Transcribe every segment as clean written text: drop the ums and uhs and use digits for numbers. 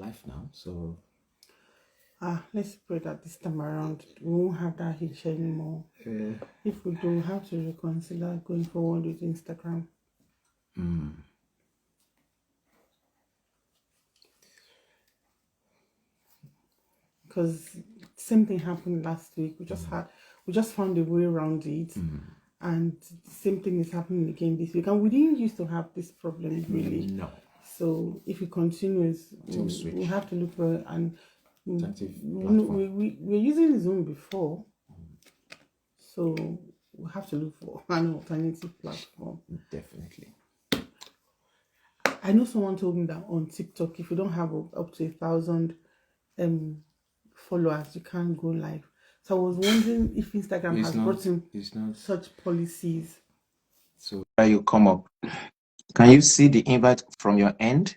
life now. So let's pray that this time around we won't have that hitch anymore. If we do, we have to reconsider going forward with Instagram. Because same thing happened last week. We just found a way around it, and the same thing is happening again this week. And we didn't used to have this problem really. No. So if it continues, we have to look for and we're using Zoom before, so we have to look for an alternative platform. Definitely. I know someone told me that on TikTok, if you don't have up to 1,000 followers, you can't go live. So I was wondering if Instagram has brought in such policies. So where you come up, can you see the invite from your end?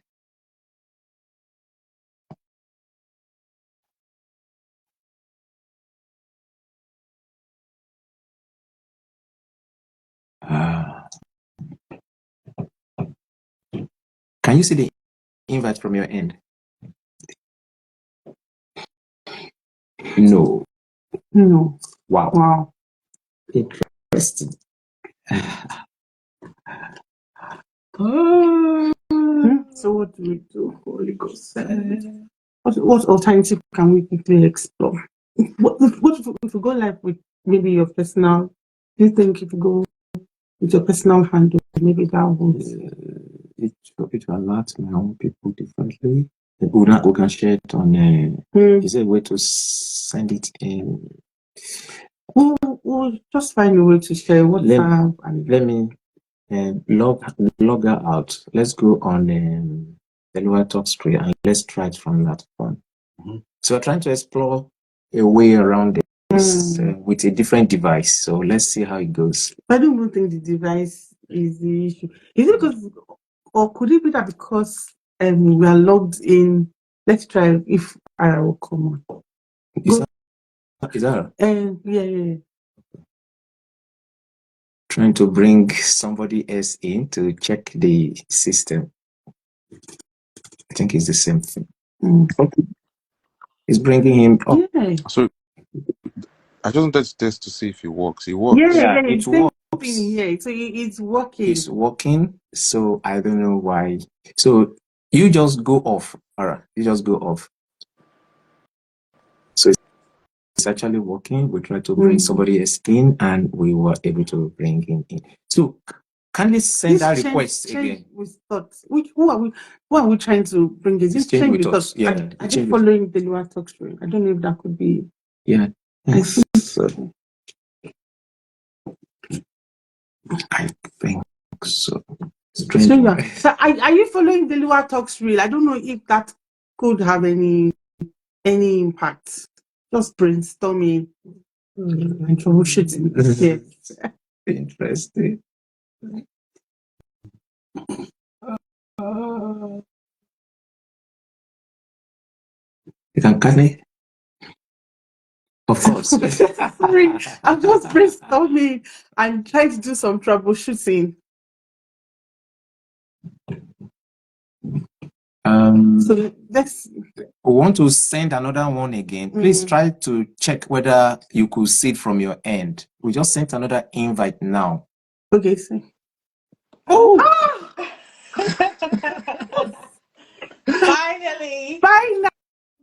Can you see the invite from your end? No. Wow. Interesting. So what do we do, Holy Ghost? What alternative can we quickly explore? What if we go live with maybe your personal? Do you think if you go with your personal handle, maybe that would it will alert my own people differently. We can share it on. Is there a way to send it in? We'll just find a way to share WhatsApp. Let me log her out. Let's go on the lower talk screen and let's try it from that phone. So we're trying to explore a way around this with a different device. So let's see how it goes. I don't even think the device is the issue. Is it because, or could it be that because we are logged in? Let's try if I will come on. Is that? Yeah. Trying to bring somebody else in to check the system. I think it's the same thing. Okay. It's bringing him up. Yeah. So I just wanted to test to see if it works. It works. Yeah, it works. Yeah, so it's working. It's working. So I don't know why. So you just go off. All right. You just go off. So it's actually working. We tried to bring somebody else in and we were able to bring him in. So can you send that request again? Who are we trying to bring? Is it change with us? Yeah. I think following the lower talk stream. I don't know if that could be. Yeah. I think so. I think so. So are you following the lower talks reel? I don't know if that could have any impact. Just brainstorming and troubleshooting. Yes. Interesting. You can cut it? Of course. Sorry, I'm just brainstorming and trying to do some troubleshooting. So let's. We want to send another one again. Please try to check whether you could see it from your end. We just sent another invite now. Okay, see.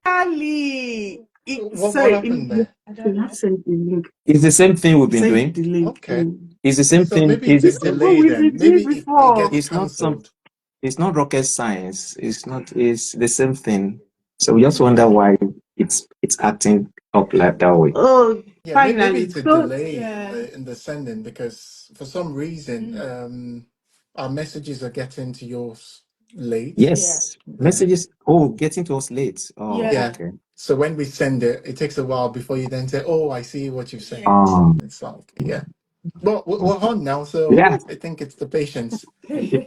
Finally. What happened there? It's the same thing we've been doing. Okay. It's the same thing. Maybe it's a delay then. Maybe it gets cancelled. It's not rocket science. It's the same thing. So we just wonder why it's acting up like that way. Oh, yeah, maybe it's a delay in the sending because for some reason our messages are getting to yours late. Yes. Messages getting to us late. Oh, Yeah. okay. So when we send it, it takes a while before you then say, "Oh, I see what you've sent." It's like, But we're on now, so I think it's the patience. You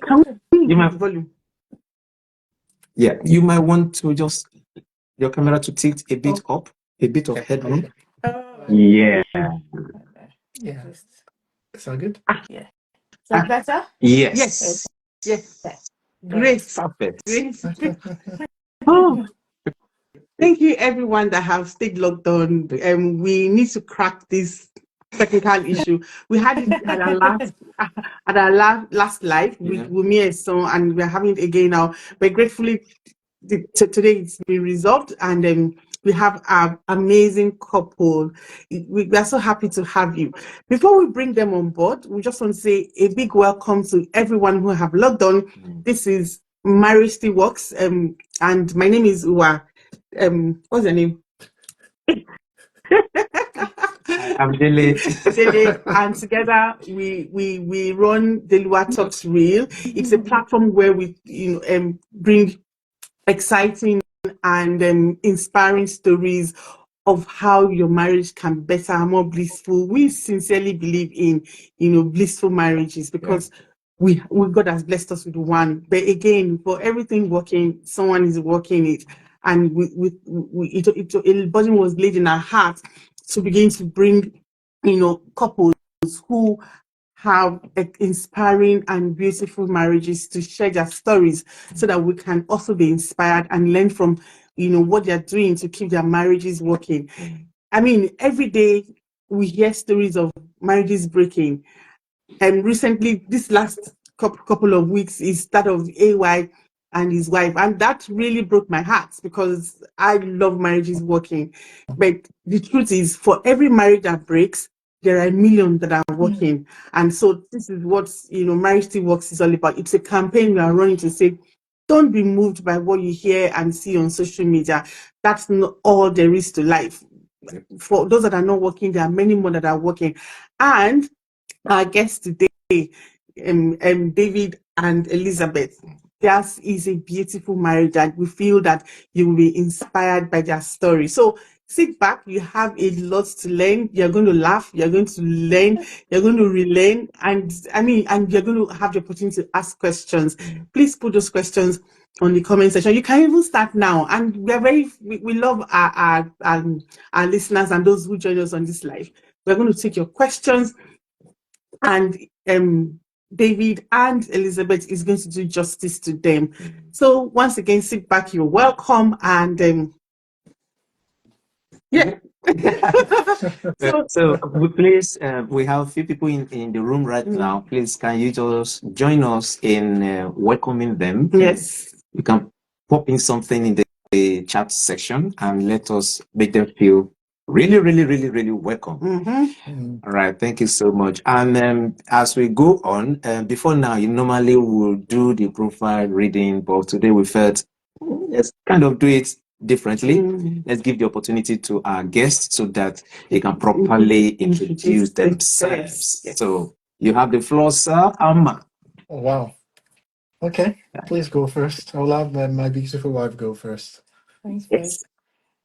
might want to just your camera to tilt a bit up, a bit of headroom. Yeah. Is that good? Yeah. Is that better? Yes. Yes. Great. Perfect. Great. Thank you, everyone that have stayed locked on. We need to crack this technical issue. We had it at our last live with Wumi and so, and we're having it again now. But gratefully, today it's been resolved, and we have an amazing couple. We are so happy to have you. Before we bring them on board, we just want to say a big welcome to everyone who have logged on. This is Marriage Still Works, and my name is Uwa. What's your name? I'm Dele. And together we run the Lua Talks Reel. It's a platform where we bring exciting and inspiring stories of how your marriage can better and more blissful. We sincerely believe in blissful marriages because we God has blessed us with one. But again, for everything working, someone is working it, and a burden was laid in our hearts to begin to bring couples who have inspiring and beautiful marriages to share their stories so that we can also be inspired and learn from what they're doing to keep their marriages working. I mean, every day we hear stories of marriages breaking, and recently this last couple of weeks is that of AY and his wife, and that really broke my heart because I love marriages working. But the truth is, for every marriage that breaks, there are a million that are working. And so this is what Marriage Still Works is all about. It's a campaign we are running to say, don't be moved by what you hear and see on social media. That's not all there is to life. For those that are not working, there are many more that are working. And our guest today, David and Elizabeth. Theirs is a beautiful marriage, and we feel that you will be inspired by their story. So sit back, you have a lot to learn. You're going to laugh, you're going to learn, you're going to relearn, and you're going to have the opportunity to ask questions. Please put those questions on the comment section. You can even start now, and we love our listeners and those who join us on this live. We're going to take your questions, and David and Elizabeth is going to do justice to them. So once again, sit back, you're welcome, and So please, we have a few people in the room right now. Please, can you just join us in welcoming them? Yes. You can pop in something in the chat section and let us make them feel really, really, really, really welcome. All right, thank you so much. And as we go on, before now, you normally will do the profile reading, but today we felt let's kind of do it differently. Let's give the opportunity to our guests so that they can properly introduce themselves. Yes. So you have the floor, sir. Amma. Oh, wow. Okay, please go first. I'll have my beautiful wife go first. Thanks, Yes. Fred.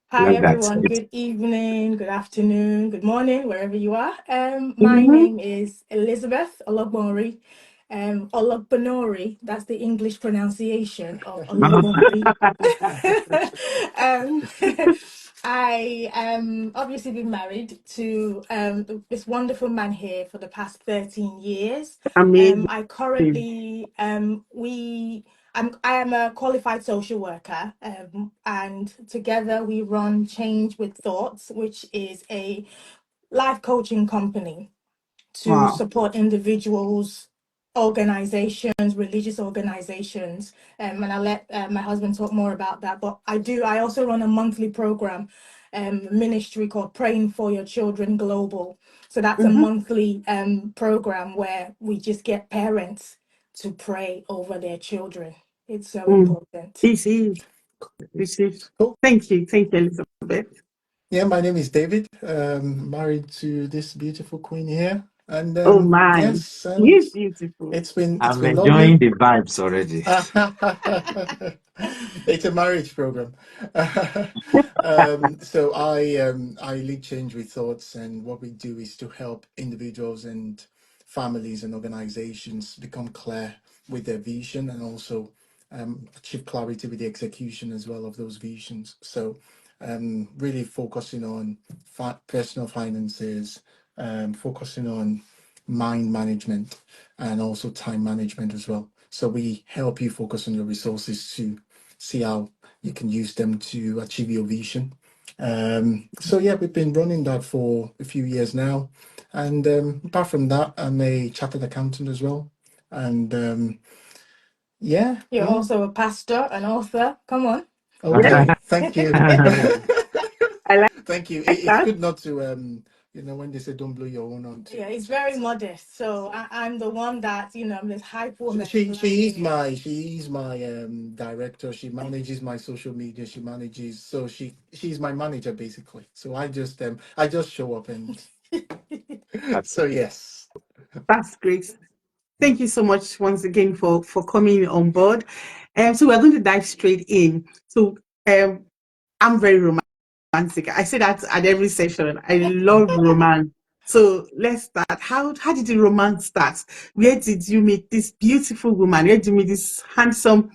Hi, Like that. everyone. Good evening, good afternoon, good morning, wherever you are. My name is Elizabeth Ologbonori. Ologbonori, that's the English pronunciation of Ologbonori. I obviously been married to this wonderful man here for the past 13 years. Amazing. I currently I am a qualified social worker, and together we run Change with Thoughts, which is a life coaching company to support individuals, organizations, religious organizations, and I'll let my husband talk more about that. But I also run a monthly program, ministry called Praying for Your Children Global. So that's a monthly program where we just get parents to pray over their children. It's so important. This is. Cool. Thank you, Elizabeth. Yeah, my name is David. Married to this beautiful queen here, and Oh my, yes, he's beautiful. it's been I'm lovely. enjoying the vibes already. It's a marriage program. So I lead Change with Thoughts, and what we do is to help individuals and families and organizations become clear with their vision, and also achieve clarity with the execution as well of those visions. So really focusing on personal finances, focusing on mind management, and also time management as well. So we help you focus on your resources to see how you can use them to achieve your vision. So yeah, we've been running that for a few years now, and apart from that, I'm a chartered accountant as well, and yeah, You're yeah. also a pastor, an author. Come on. Okay, thank you. I Thank you. like It's that. good not to when they say don't blow your own on too. Yeah, he's very modest. So I'm the one that, I'm this hype woman She's blinding it. my director. She manages my social media. She's my manager basically. So I just show up and so yes. That's great. Thank you so much once again for coming on board. So we're going to dive straight in. So um, I'm very romantic. I say that at every session. I love romance. So let's start. How did the romance start? Where did you meet this beautiful woman? Where did you meet this handsome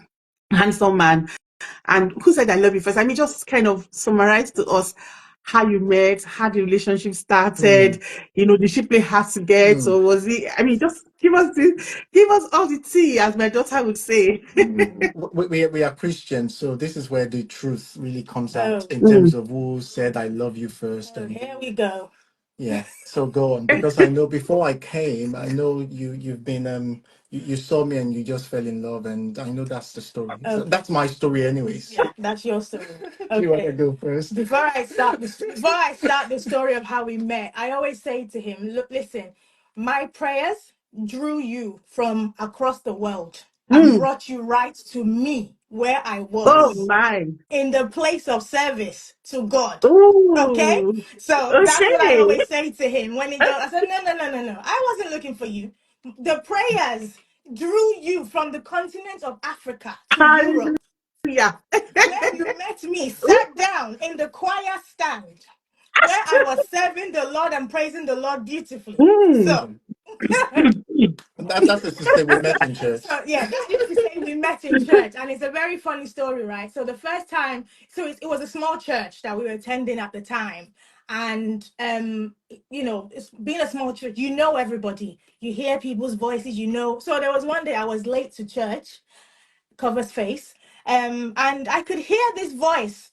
man? And who said I love you first? I mean, just kind of summarize to us how you met, how the relationship Mm, started. Did she play hard to get, mm, or was it? I mean, just give us all the tea, as my daughter would say. mm. We are Christians, so this is where the truth really comes out Oh, in terms Mm. of who said I love you first. oh, And here we go. yeah, so go on, because I know before I came, I know you've been you saw me and you just fell in love, and I know that's the story. So Okay. that's my story anyways. Yeah, that's your story. Do you want to Okay. go first? Before I start the story of how we met, I always say to him, look, listen, my prayers drew you from across the world and Mm. brought you right to me where I Oh was my. in the place of service to God. Okay? Oh. So that's what I Okay. always say to him when he goes, I said, no, no, no, no, no. I wasn't looking for you. The prayers drew you from the continent of Africa to Europe Hallelujah. where you met me, sat down in the choir stand, where I was serving the Lord and praising the Lord beautifully. Mm. So, Mm. That's the sister we met in church. so yeah, that is to say we met in church, and it's a very funny story, right? So the first time, it was a small church that we were attending at the time, and it's being a small church, everybody, you hear people's voices, So there was one day I was late to church, covers face, and I could hear this voice.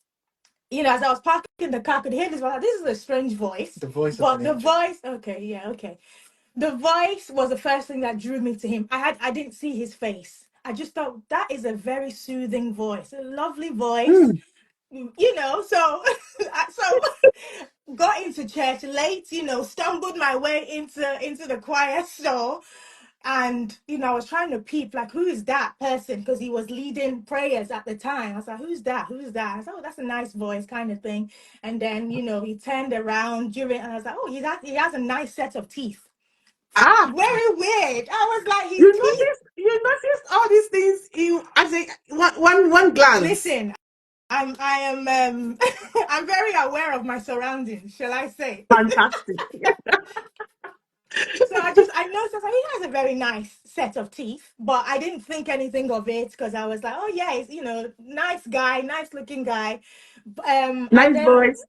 As I was parking the car, I could hear this voice. This is a strange voice, The voice of an but the angel. voice, okay, yeah, okay. The voice was the first thing that drew me to him. I didn't see his face. I just thought that is a very soothing voice, a lovely voice, Mm. So so got into church late, stumbled my way into the choir store, and I was trying to peep, like, who is that person, because he was leading prayers at the time. I was like, who's that? I said, oh, that's a nice voice, kind of thing. And then he turned around during, and I was like, oh, he has a nice set of teeth. Ah. Very weird. I was like, his You teeth. noticed all these things in as a one glance. Listen, I am I'm very aware of my surroundings, shall I say. Fantastic. So I noticed, I he has a very nice set of teeth, but I didn't think anything of it because I was like, oh yeah, he's nice guy, nice looking guy. And Nice then voice.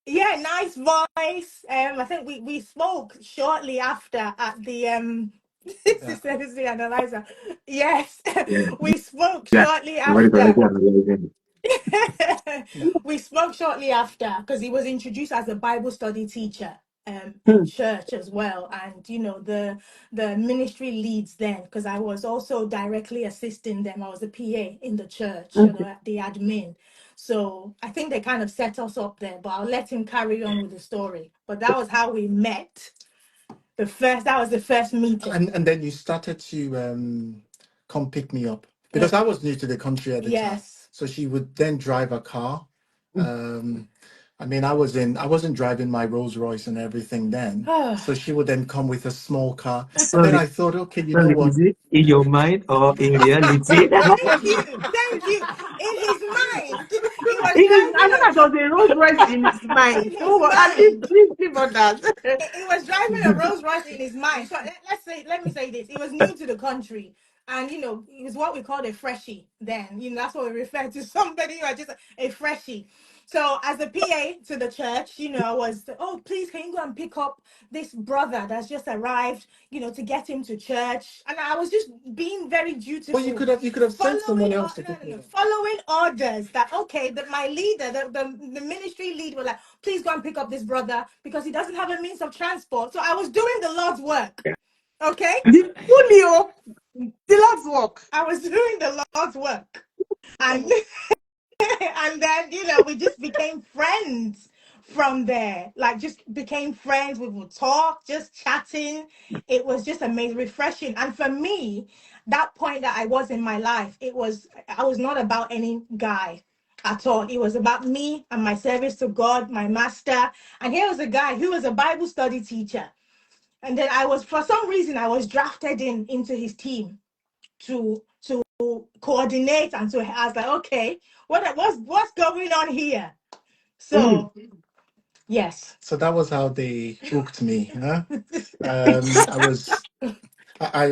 yeah, nice voice. I think we spoke shortly after at the Yeah. Sister Lucy and Eliza. Yes, Yeah, we spoke yeah. shortly What is already after. analyzing? We spoke shortly after because he was introduced as a Bible study teacher in Hmm. church as well, and the ministry leads then, because I was also directly assisting them. I was a PA in the church, Okay. the admin. So I think they kind of set us up there, but I'll let him carry on with the story. But that was how we met. That was the first meeting. And then you started to come pick me up because I was new to the country at the time. Yes. So she would then drive a car. Um, I mean, I wasn't driving my Rolls Royce and everything then. So she would then come with a small car, and then Sorry, I thought, okay, you know sorry, what? is it in your mind or in reality? Thank you. Thank you. In his mind, he was It is, I know driving that was a Rolls Royce in his mind. in his So at least mind. please give on that. He was driving a Rolls Royce in his mind. So let me say this. He was new to the country. And he was what we called a freshie then. That's what we refer to somebody who are just a freshie. So as a PA to the church, was, oh, please, can you go and pick up this brother that's just arrived, to get him to church? And I was just being very dutiful. Well, you could have sent someone else to pick him up. Following orders that, okay, that my leader, the ministry lead was like, please go and pick up this brother because he doesn't have a means of transport. So I was doing the Lord's work. Okay? The Lord's work. I was doing the Lord's work. And and then, we just became friends from there. Like, just became friends. We would talk, just chatting. It was just amazing, refreshing. And for me, that point that I was in my life, I was not about any guy at all. It was about me and my service to God, my master. And here was a guy who was a Bible study teacher. And then for some reason, I was drafted into his team to coordinate, and so I was like, okay, what's going on here? So yes. So that was how they hooked me, huh?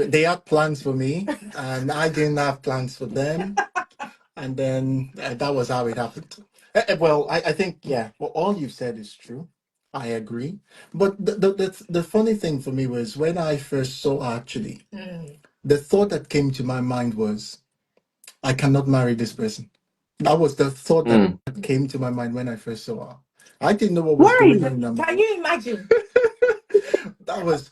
They had plans for me, and I didn't have plans for them, and then that was how it happened. Well, I think, yeah, well, all you've said is true. I agree. But the funny thing for me was when I first saw her, actually, the thought that came to my mind was, I cannot marry this person. That was the thought that came to my mind when I first saw her. I didn't know what was going on in her mind. Can you imagine? That was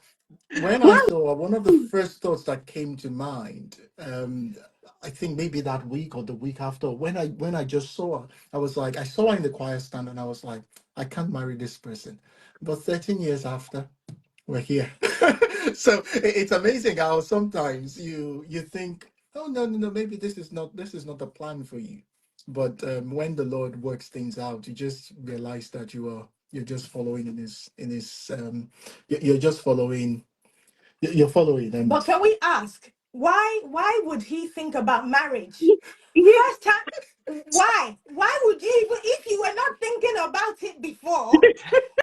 when I saw her, one of the first thoughts that came to mind. I think maybe that week or the week after, when I just saw her, I was like, I saw her in the choir stand, and I was like, I can't marry this person. But 13 years after, we're here. So it's amazing how sometimes you think, oh, no, maybe this is not the plan for you. But when the Lord works things out, you just realize that you're just following you're just following. You're following them. But can we ask, why would he think about marriage? First time, why? Why would you, even if you were not thinking about it before,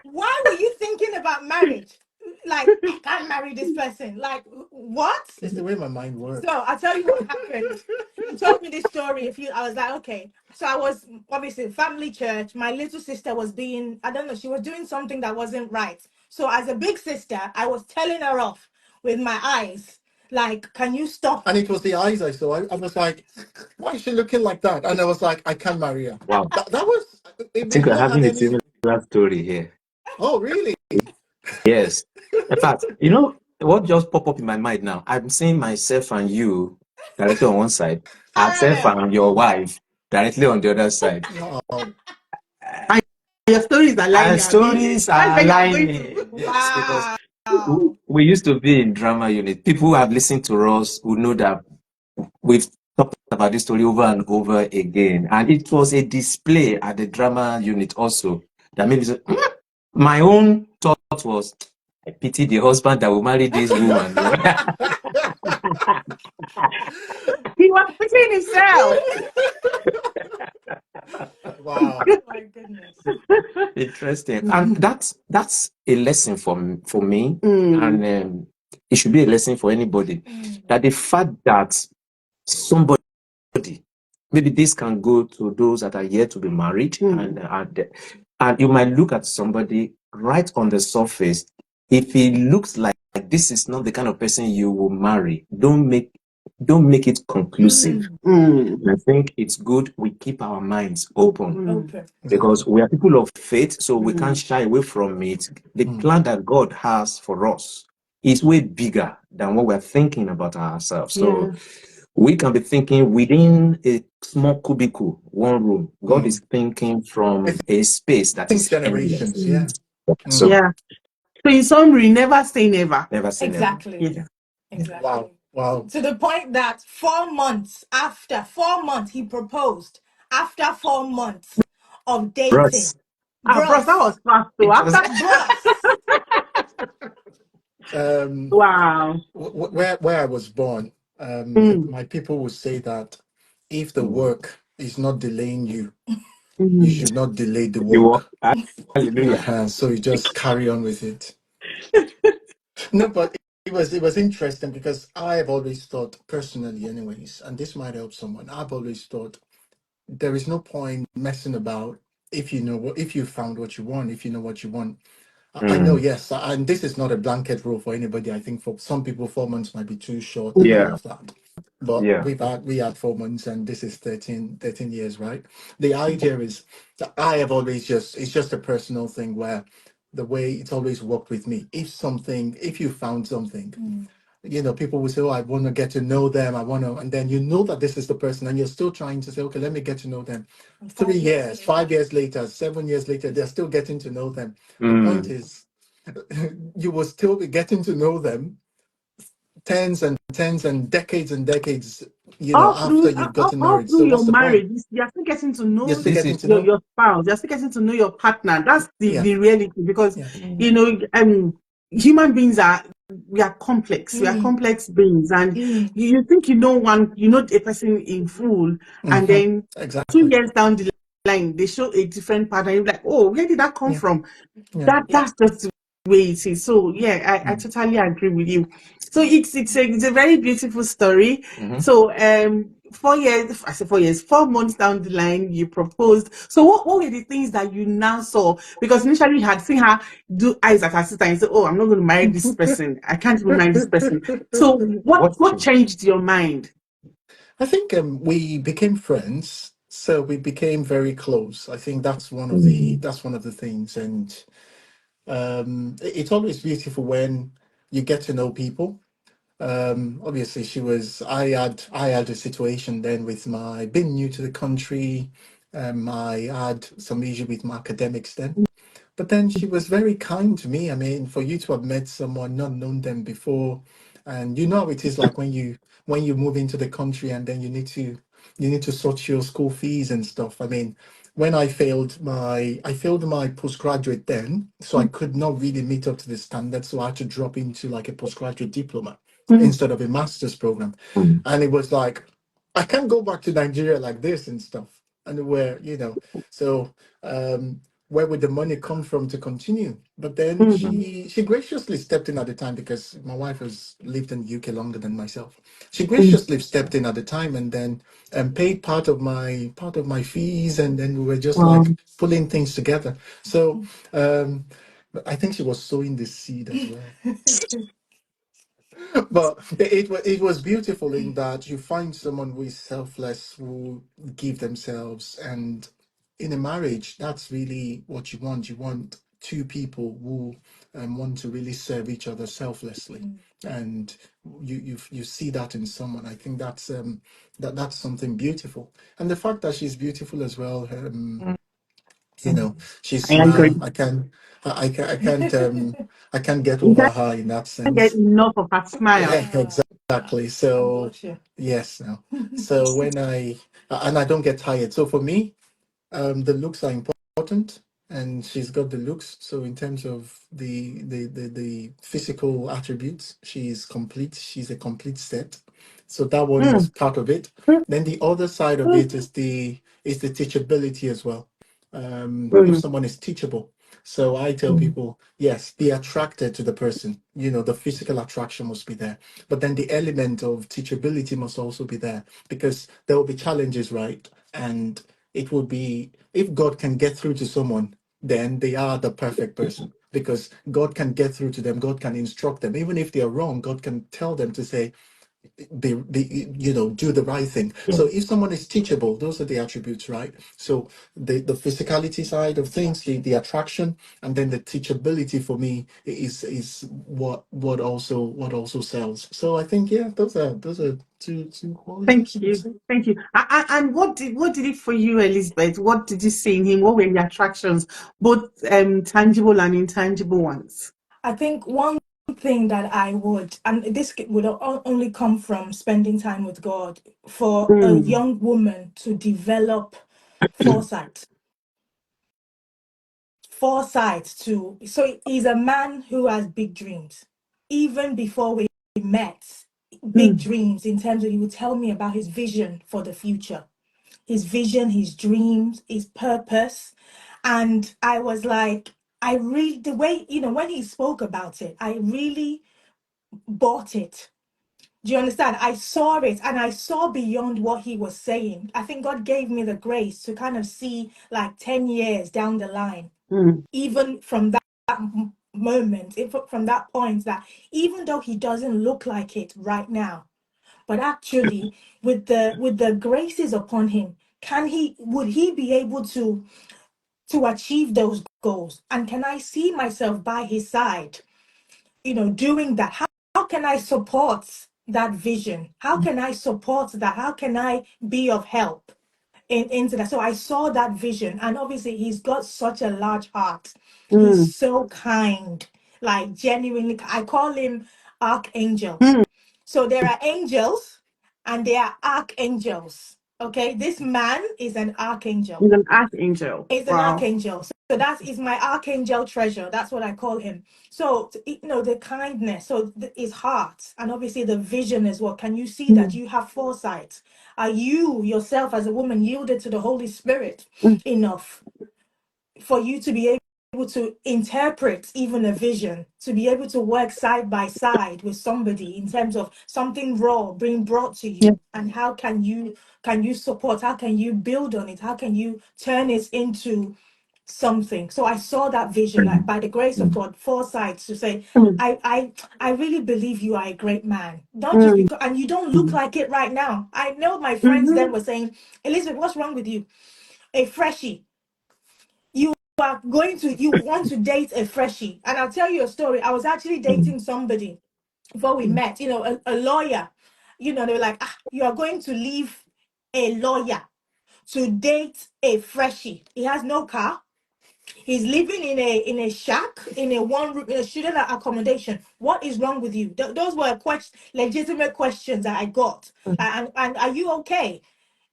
why were you thinking about marriage? Like, I can't marry this person. Like, what? It's the way my mind works. So I'll tell you what happened. He told me this story. I was like, okay. So I was obviously family church. My little sister was I don't know, she was doing something that wasn't right. So as a big sister, I was telling her off with my eyes. Like, can you stop? And it was the eyes I saw. I was like, why is she looking like that? And I was like, I can't marry her. Wow. That was. I think we're having a similar story here. Oh, really? Yes. In fact, what just popped up in my mind now? I'm seeing myself and you directly on one side, myself and your wife directly on the other side. Oh. Your stories are Our stories are aligning. Yes, Wow. because we used to be in drama unit. People who have listened to us who know that we've talked about this story over and over again. And it was a display at the drama unit also that made me say, my own thought was, I pity the husband that will marry this woman. He was pitying himself. Wow. Oh my goodness. Interesting. And that's a lesson for me. And it should be a lesson for anybody. That the fact that somebody, maybe this can go to those that are yet to be married, and you might look at somebody right on the surface. If he looks like this is not the kind of person you will marry, don't make it conclusive. I think it's good we keep our minds open. Because we are people of faith, so we can't shy away from it. The plan that God has for us is way bigger than what we're thinking about ourselves. So we can be thinking within a small cubicle, one room. God is thinking from a space that is generations. endless. So in summary, never say never. Never say exactly. never. Yeah. Exactly. Wow. To the point that 4 months after, he proposed. After 4 months of dating. Bros, that was fast. So wow. Where I was born, my people would say that if the work is not delaying you, you should not delay the work. Hallelujah. So you just carry on with it. No, but it was interesting because I've always thought, personally anyways, and this might help someone, I've always thought there is no point messing about if you know what, if you found what you want, if you know what you want. I know, yes, and this is not a blanket rule for anybody. I think for some people, 4 months might be too short and all Yeah. of that. But Yeah. we had 4 months, and this is 13 years, right? The idea is that I have always it's just a personal thing where the way it's always worked with me. If you found something, people will say, "Oh, I want to get to know them. I want to," and then you know that this is the person, and you're still trying to say, "Okay, let me get to know them." And 3 years, 5 years later, 7 years later, they're still getting to know them. The point is, you will still be getting to know them tens and decades, after you've gotten All married. through So your what's the point? marriage, you're still getting to You're know still This is getting to know. your spouse. You're still getting to know your partner. That's Yeah, the reality, because yeah, human beings we are complex. We are complex beings, and you think you know a person in full, and then exactly. 2 years down the line they show a different pattern. You're like, oh, where did that come Yeah, from? yeah. That's just the way it is. So yeah, I totally agree with you. So it's a very beautiful story. So 4 years, I say 4 years, 4 months down the line, you proposed. So what were the things that you now saw? Because initially you had seen her do eyes at her sister and say, "Oh, I'm not going to marry this person. I can't even marry this person." So what changed your mind? I think we became friends, so we became very close. I think that's one of the things, and it's always beautiful when you get to know people. Obviously, I had a situation then with my being new to the country. I had some issue with my academics then. But then she was very kind to me. I mean, for you to have met someone, not known them before, and you know how it is like when you move into the country and then you need to sort your school fees and stuff. I mean, when I failed my postgraduate then, so I could not really meet up to the standard. So I had to drop into like a postgraduate diploma instead of a master's program. And it was like, I can't go back to Nigeria like this and stuff. And so where would the money come from to continue? But then she graciously stepped in at the time, because my wife has lived in the UK longer than myself. She graciously stepped in at the time and then paid part of my fees, and then we were just Wow. like pulling things together. So I think she was sowing the seed as well. But it was beautiful in that you find someone who is selfless, who give themselves, and in a marriage, that's really what you want. You want two people who want to really serve each other selflessly, and you see that in someone. I think that's something beautiful, and the fact that she's beautiful as well. She's I agree. smile. I can't get You over can't her in that get sense. enough of her smile. Yeah, exactly. So yes, now. So I don't get tired. So for me, the looks are important, and she's got the looks. So in terms of the physical attributes, she's complete. She's a complete set. So that one was part of it. Then the other side of it is the teachability as well. If someone is teachable. So I tell people, yes, be attracted to the person. The physical attraction must be there, but then the element of teachability must also be there, because there will be challenges, right? And it will be, if God can get through to someone, then they are the perfect person, because God can get through to them. God can instruct them. Even if they are wrong, God can tell them to say, do the right thing. So if someone is teachable, those are the attributes, right? So the physicality side of things, the attraction, and then the teachability for me is what also sells. So I think, yeah, those are two qualities, Thank I would you. say. Thank you. And what did it for you, Elizabeth? What did you see in him? What were the attractions, both tangible and intangible ones? I think one thing that I would, and this would only come from spending time with God, for a young woman to develop foresight. So he's a man who has big dreams. Even before we met, big dreams in terms of, he would tell me about his vision for the future, his vision, his dreams, his purpose. And I was like, I really, the way, when he spoke about it, I really bought it. Do you understand? I saw it and I saw beyond what he was saying. I think God gave me the grace to kind of see like 10 years down the line, even from that moment, from that point, that even though he doesn't look like it right now, but actually with the graces upon him, would he be able to achieve those goals? And can I see myself by his side, doing that? How can I support that vision? How can I support that? How can I be of help into that? So I saw that vision, and obviously he's got such a large heart. He's so kind, like genuinely. I call him archangels. So there are angels and there are archangels. Okay, this man is an archangel. He's an archangel. Is an archangel. So that is my archangel treasure. That's what I call him. So, the kindness, so his heart, and obviously the vision as well. Can you see that you have foresight? Are you yourself as a woman yielded to the Holy Spirit enough for you to be able to interpret even a vision, to be able to work side by side with somebody in terms of something raw being brought to you, and how can you support, how can you build on it, how can you turn it into something? So I saw that vision, like by the grace of God, foresight to say, I really believe you are a great man. Not just because, and you don't look like it right now. I know my friends then were saying, Elizabeth, what's wrong with you? A freshie. You want to date a freshie. And I'll tell you a story. I was actually dating somebody before we met, a lawyer. They were like, you are going to leave a lawyer to date a freshie. He has no car. He's living in a shack, in a one room, in a student accommodation. What is wrong with you? Those were legitimate questions that I got. And are you okay?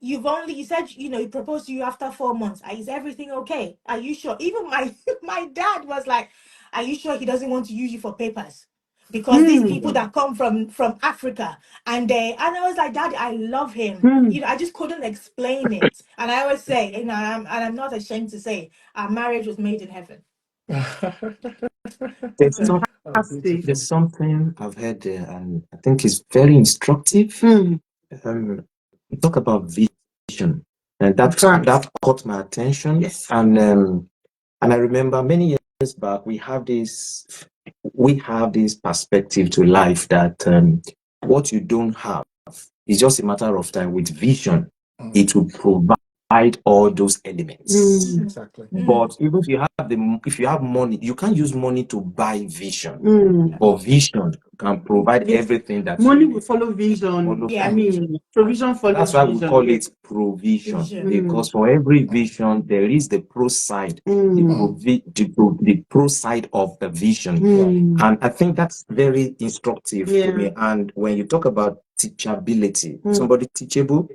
You said, you proposed to you after 4 months. Is everything okay? Are you sure? Even my my dad was like, are you sure he doesn't want to use you for papers? Because these people that come from Africa, and I was like, Daddy, I love him. I just couldn't explain it. And I always say, I'm not ashamed to say, our marriage was made in heaven. There's something I've heard there, and I think it's very instructive. We talk about vision, and that caught my attention. Yes. And I remember many years back, we have this perspective to life that what you don't have is just a matter of time. With vision, it will provide all those elements. Exactly. But even if you have money, you can't use money to buy vision. But vision can provide everything that money will follow vision. Provision follows. That's why we call it provision, because for every vision there is the pro side, the pro side of the vision. And I think that's very instructive to me. And when you talk about teachability, somebody teachable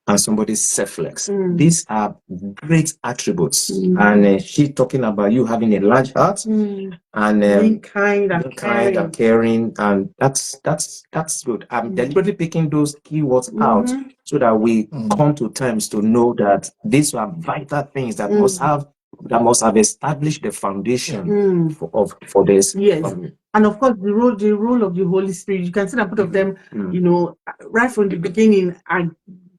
and somebody selfless, these are great attributes. And she talking about you having a large heart and being kind and caring, and that's good. I'm deliberately picking those keywords out so that we come to terms to know that these are vital things that must have established the foundation for this. And of course, the role of the Holy Spirit, you can see that both of them, right from the beginning, are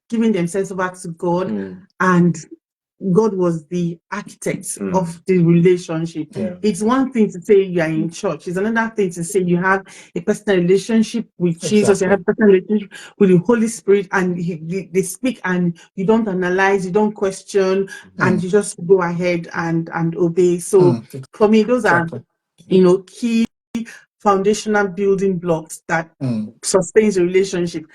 giving themselves over to God, and God was the architect of the relationship. It's one thing to say you are in church. It's another thing to say you have a personal relationship with Jesus. You have a personal relationship with the Holy Spirit, and they speak, and you don't analyze, you don't question, and you just go ahead and obey. So for me, those are key foundational building blocks that sustains a relationship.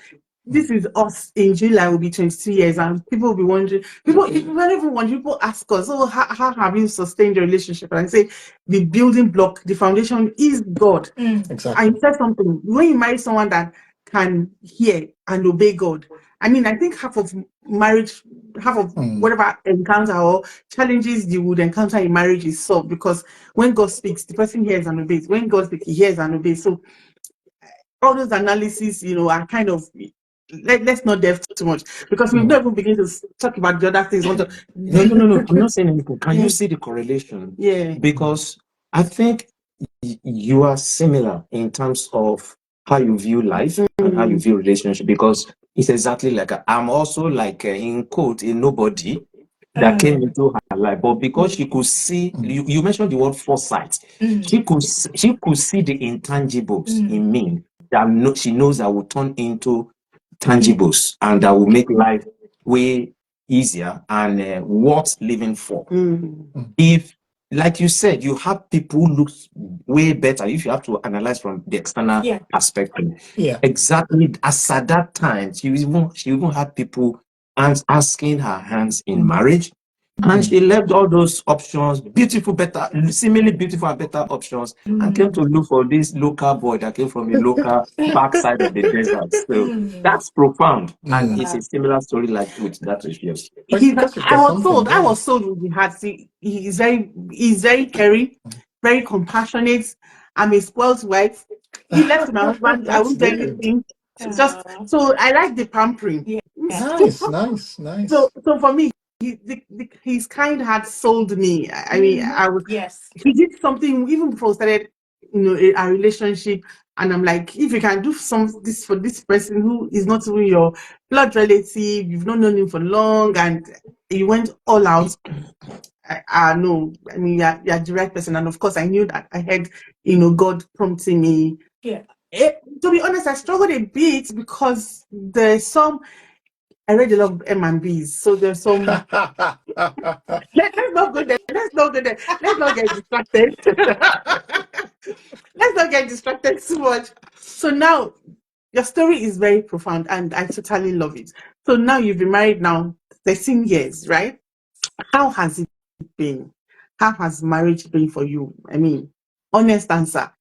This is us in July, will be 22 years, and people will be wondering, people ask us, oh, how have you sustained the relationship? And I say, the building block, the foundation is God. Exactly. I said something, when you marry someone that can hear and obey God, I think half of marriage, half of whatever encounter or challenges you would encounter in marriage is solved, because when God speaks, the person hears and obeys. When God speaks, he hears and obeys. So all those analyses, are kind of, let's not delve too much, because we've never begun to talk about the other things. No, I'm not saying anything. Can you see the correlation? Yeah. Because I think you are similar in terms of how you view life and how you view relationship, because it's exactly like I'm also like in quote a nobody that came into her life, but because she could see, you mentioned the word foresight, she could see the intangibles in me that she knows that will turn into tangibles and that will make life way easier and worth living for. If, like you said, you have people who look way better, if you have to analyze from the external perspective. Exactly as at that time, she even had people asking her hands in marriage. And she left all those options, beautiful, better, seemingly beautiful and better options, and came to look for this local boy that came from a local backside of the desert. So that's profound. And it's a similar story like with that of yours. I was told with the heart. He's very caring, very compassionate. I'm a spoiled wife. He left to my husband. I won't do anything. Just so I like the pampering. Nice. So for me, his kind heart sold me. I mean, he did something even before we started, a relationship. And I'm like, if you can do this for this person who is not even your blood relative, you've not known him for long, and you went all out. I know. I mean, you're the right person. And of course, I knew that I had, God prompting me. To be honest, I struggled a bit because I read a lot of M and B's, so there's some. Let's not go there. Let's not go there. Let's not get distracted. Let's not get distracted too much. So now, your story is very profound, and I totally love it. So now you've been married now 13 years, right? How has it been? How has marriage been for you? I mean, honest answer,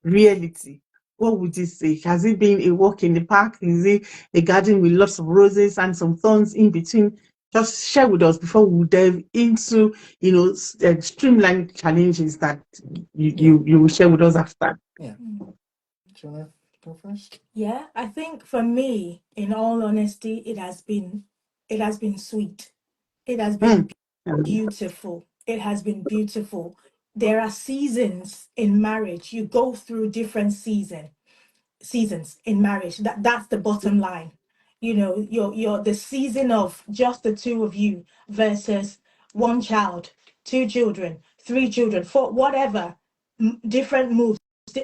reality. What would you say? Has it been a walk in the park? Is it a garden with lots of roses and some thorns in between? Just share with us before we delve into, streamlined challenges that you will share with us after. Yeah. Do you want to go first? Yeah, I think for me, in all honesty, it has been sweet. It has been beautiful. It has been beautiful. There are seasons in marriage. You go through different seasons in marriage. That's the bottom line. You're the season of just the two of you versus one child, two children, three children, four, whatever, different moves.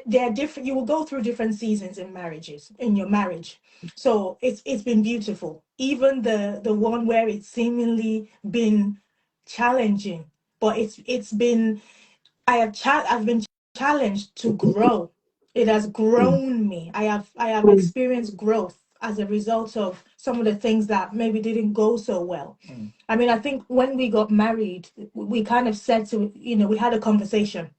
They're different. You will go through different seasons in your marriage. So it's been beautiful. Even the one where it's seemingly been challenging, but it's been I've been challenged to grow. It has grown me. I have experienced growth as a result of some of the things that maybe didn't go so well. I mean, I think when we got married, we kind of said we had a conversation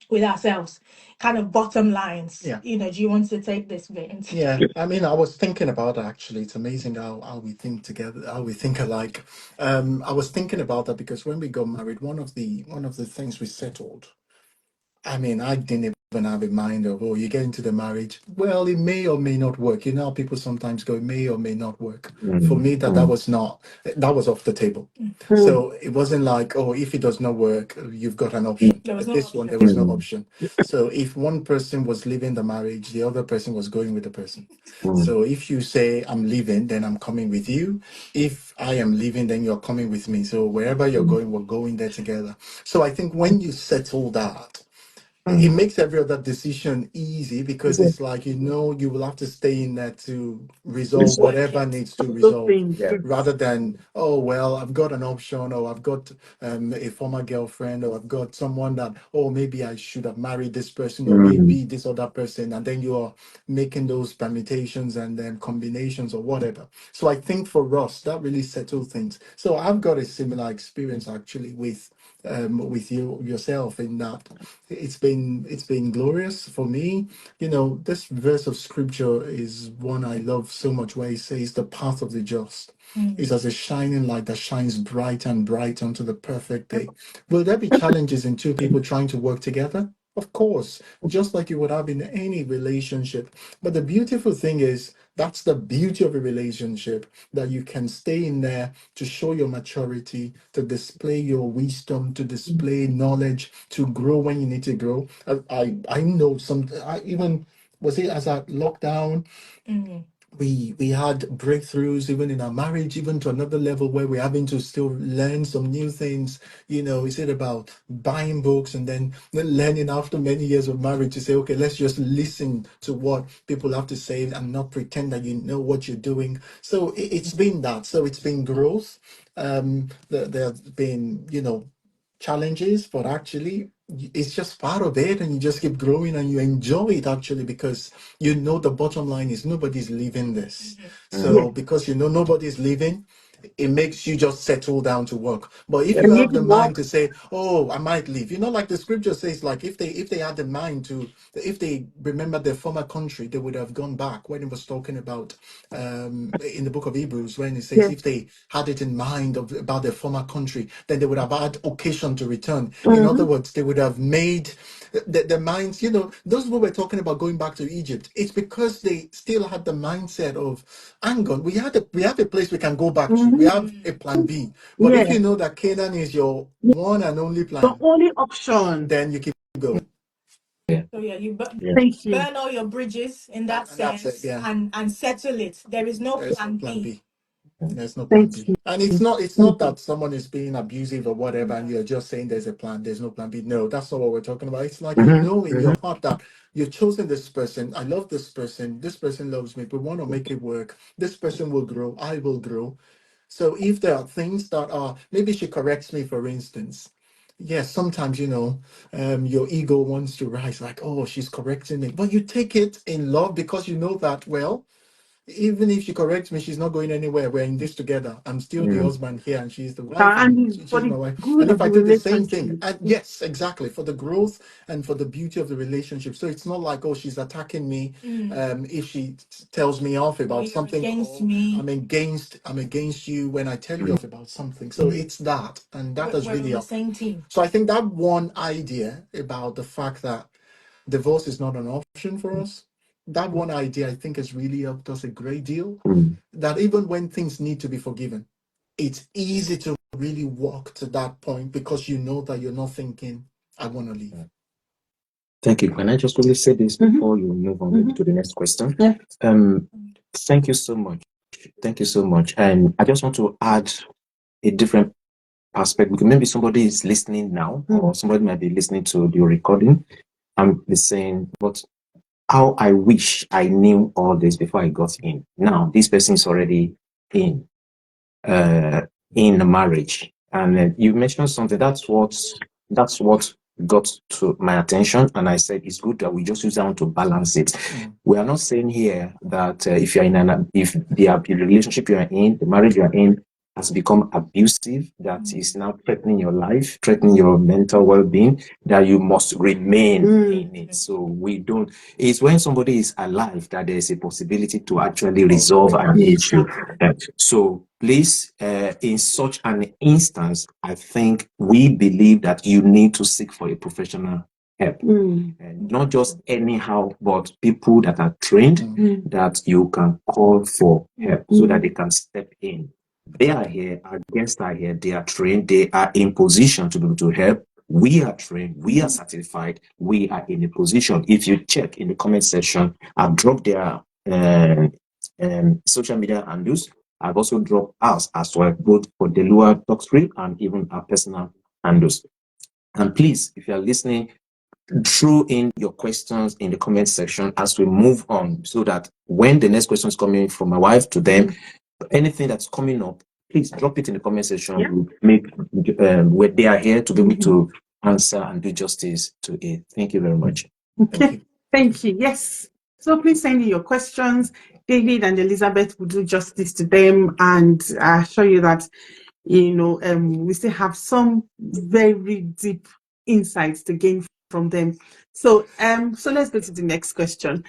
with ourselves, kind of bottom lines. Do you want to take this, Vince? Yeah, I mean, I was thinking about it, actually. It's amazing how we think together, how we think alike. I was thinking about that because when we got married, one of the things we settled. I mean, I didn't even have a mind of, you get into the marriage. Well, it may or may not work. You know how people sometimes go, it may or may not work. For me, that was off the table. So it wasn't like, if it does not work, you've got an option. There was But no this option. one, there was no option. So if one person was leaving the marriage, the other person was going with the person. So if you say, I'm leaving, then I'm coming with you. If I am leaving, then you're coming with me. So wherever you're going, we're going there together. So I think when you settle that, it makes every other decision easy because it's like, you will have to stay in there to resolve whatever needs to resolve, rather than, well, I've got an option, or I've got a former girlfriend, or I've got someone that, maybe I should have married this person, or maybe this other person, and then you're making those permutations and then combinations or whatever. So I think for us, that really settled things. So I've got a similar experience actually with yourself, in that it's been glorious for me. This verse of scripture is one I love so much, where he says the path of the just is as a shining light that shines bright and bright unto the perfect day. Will there be challenges in two people trying to work together? Of course, just like you would have in any relationship. But the beautiful thing is, that's the beauty of a relationship, that you can stay in there to show your maturity, to display your wisdom, to display knowledge, to grow when you need to grow. I know even Was it as at lockdown? We had breakthroughs even in our marriage, even to another level where we're having to still learn some new things. Is it about buying books and then learning after many years of marriage to say, okay, let's just listen to what people have to say and not pretend that you know what you're doing. So it's been that. So it's been growth. There's been, challenges, but actually it's just part of it, and you just keep growing and you enjoy it actually, because the bottom line is nobody's leaving this. So because nobody's leaving, it makes you just settle down to work. But if you And have make the it mind work. to say, oh, I might leave, like the scripture says, like if they had the mind to, if they remember their former country, they would have gone back, when it was talking about in the book of Hebrews, when it says Yeah. if they had it in mind about their former country, then they would have had occasion to return. In other Mm-hmm. words, they would have made their minds, those who were talking about going back to Egypt, it's because they still had the mindset of, hang on, we have a place we can go back to. We have a plan B. But Yeah. if you know that Canaan is your one and only The plan, only option. then you keep going. So you Thank you. burn all your bridges in that And that's it, sense, yeah. and settle it. There is no There's no plan plan B. B. There's no plan Thank B. you. And it's not that someone is being abusive or whatever, and No. you're just saying there's a plan, there's no plan B. No, that's not what we're talking about. It's like Mm-hmm. in your heart that you've chosen this person. I love this person loves me, we want to make it work. This person will grow, I will grow. So if there are things that are, maybe she corrects me, for instance. Yes, sometimes, your ego wants to rise, like, oh, she's correcting me. But you take it in love, because you know that, well, even if she corrects me, she's not going anywhere. We're in this together. I'm still the husband here, and she's the wife, and And for she's my the wife. good And of if the I do the same thing, relationship. and yes, exactly, for the growth and for the beauty of the relationship. So it's not like, oh, she's attacking me. If she tells me off Or about you're something, against or me. I'm against you when I tell you off about something. So it's that, and that has We're on really the helped. same team. So I think that one idea about the fact that divorce is not an option for us, that one idea I think has really helped us a great deal. That even when things need to be forgiven, it's easy to really walk to that point, because you know that you're not thinking, I want to leave. Thank you. Can I just quickly say this before you move on to the next question? Yeah. Thank you so much. Thank you so much. And I just want to add a different perspective, because maybe somebody is listening now, or somebody might be listening to the recording and be saying, but how I wish I knew all this before I got in. Now, this person is already in a marriage. And you mentioned something, that's what got to my attention, and I said it's good that we just use that to balance it. We are not saying here that if you're if the relationship you are in, the marriage you are in, has become abusive, that is now threatening your life, threatening your mental well-being, that you must remain in it. So we don't. It's when somebody is alive that there is a possibility to actually resolve an issue. So please, in such an instance, I think we believe that you need to seek for a professional help. And not just anyhow, but people that are trained, that you can call for help so that they can step in. They are here, our guests are here, they are trained, they are in position to be able to help. We are trained, we are certified, we are in a position. If you check in the comment section, I've dropped their social media handles. I've also dropped ours as well, both for the Lua Talkscript and even our personal handles. And please, if you are listening, throw in your questions in the comment section as we move on, so that when the next question is coming from my wife to them, anything that's coming up, please drop it in the comment section. We'll make where they are here to be able to answer and do justice to it. Thank you very much. Okay. Thank you. Yes. So please send in your questions. David and Elizabeth will do justice to them and assure you that we still have some very deep insights to gain from them. So let's go to the next question.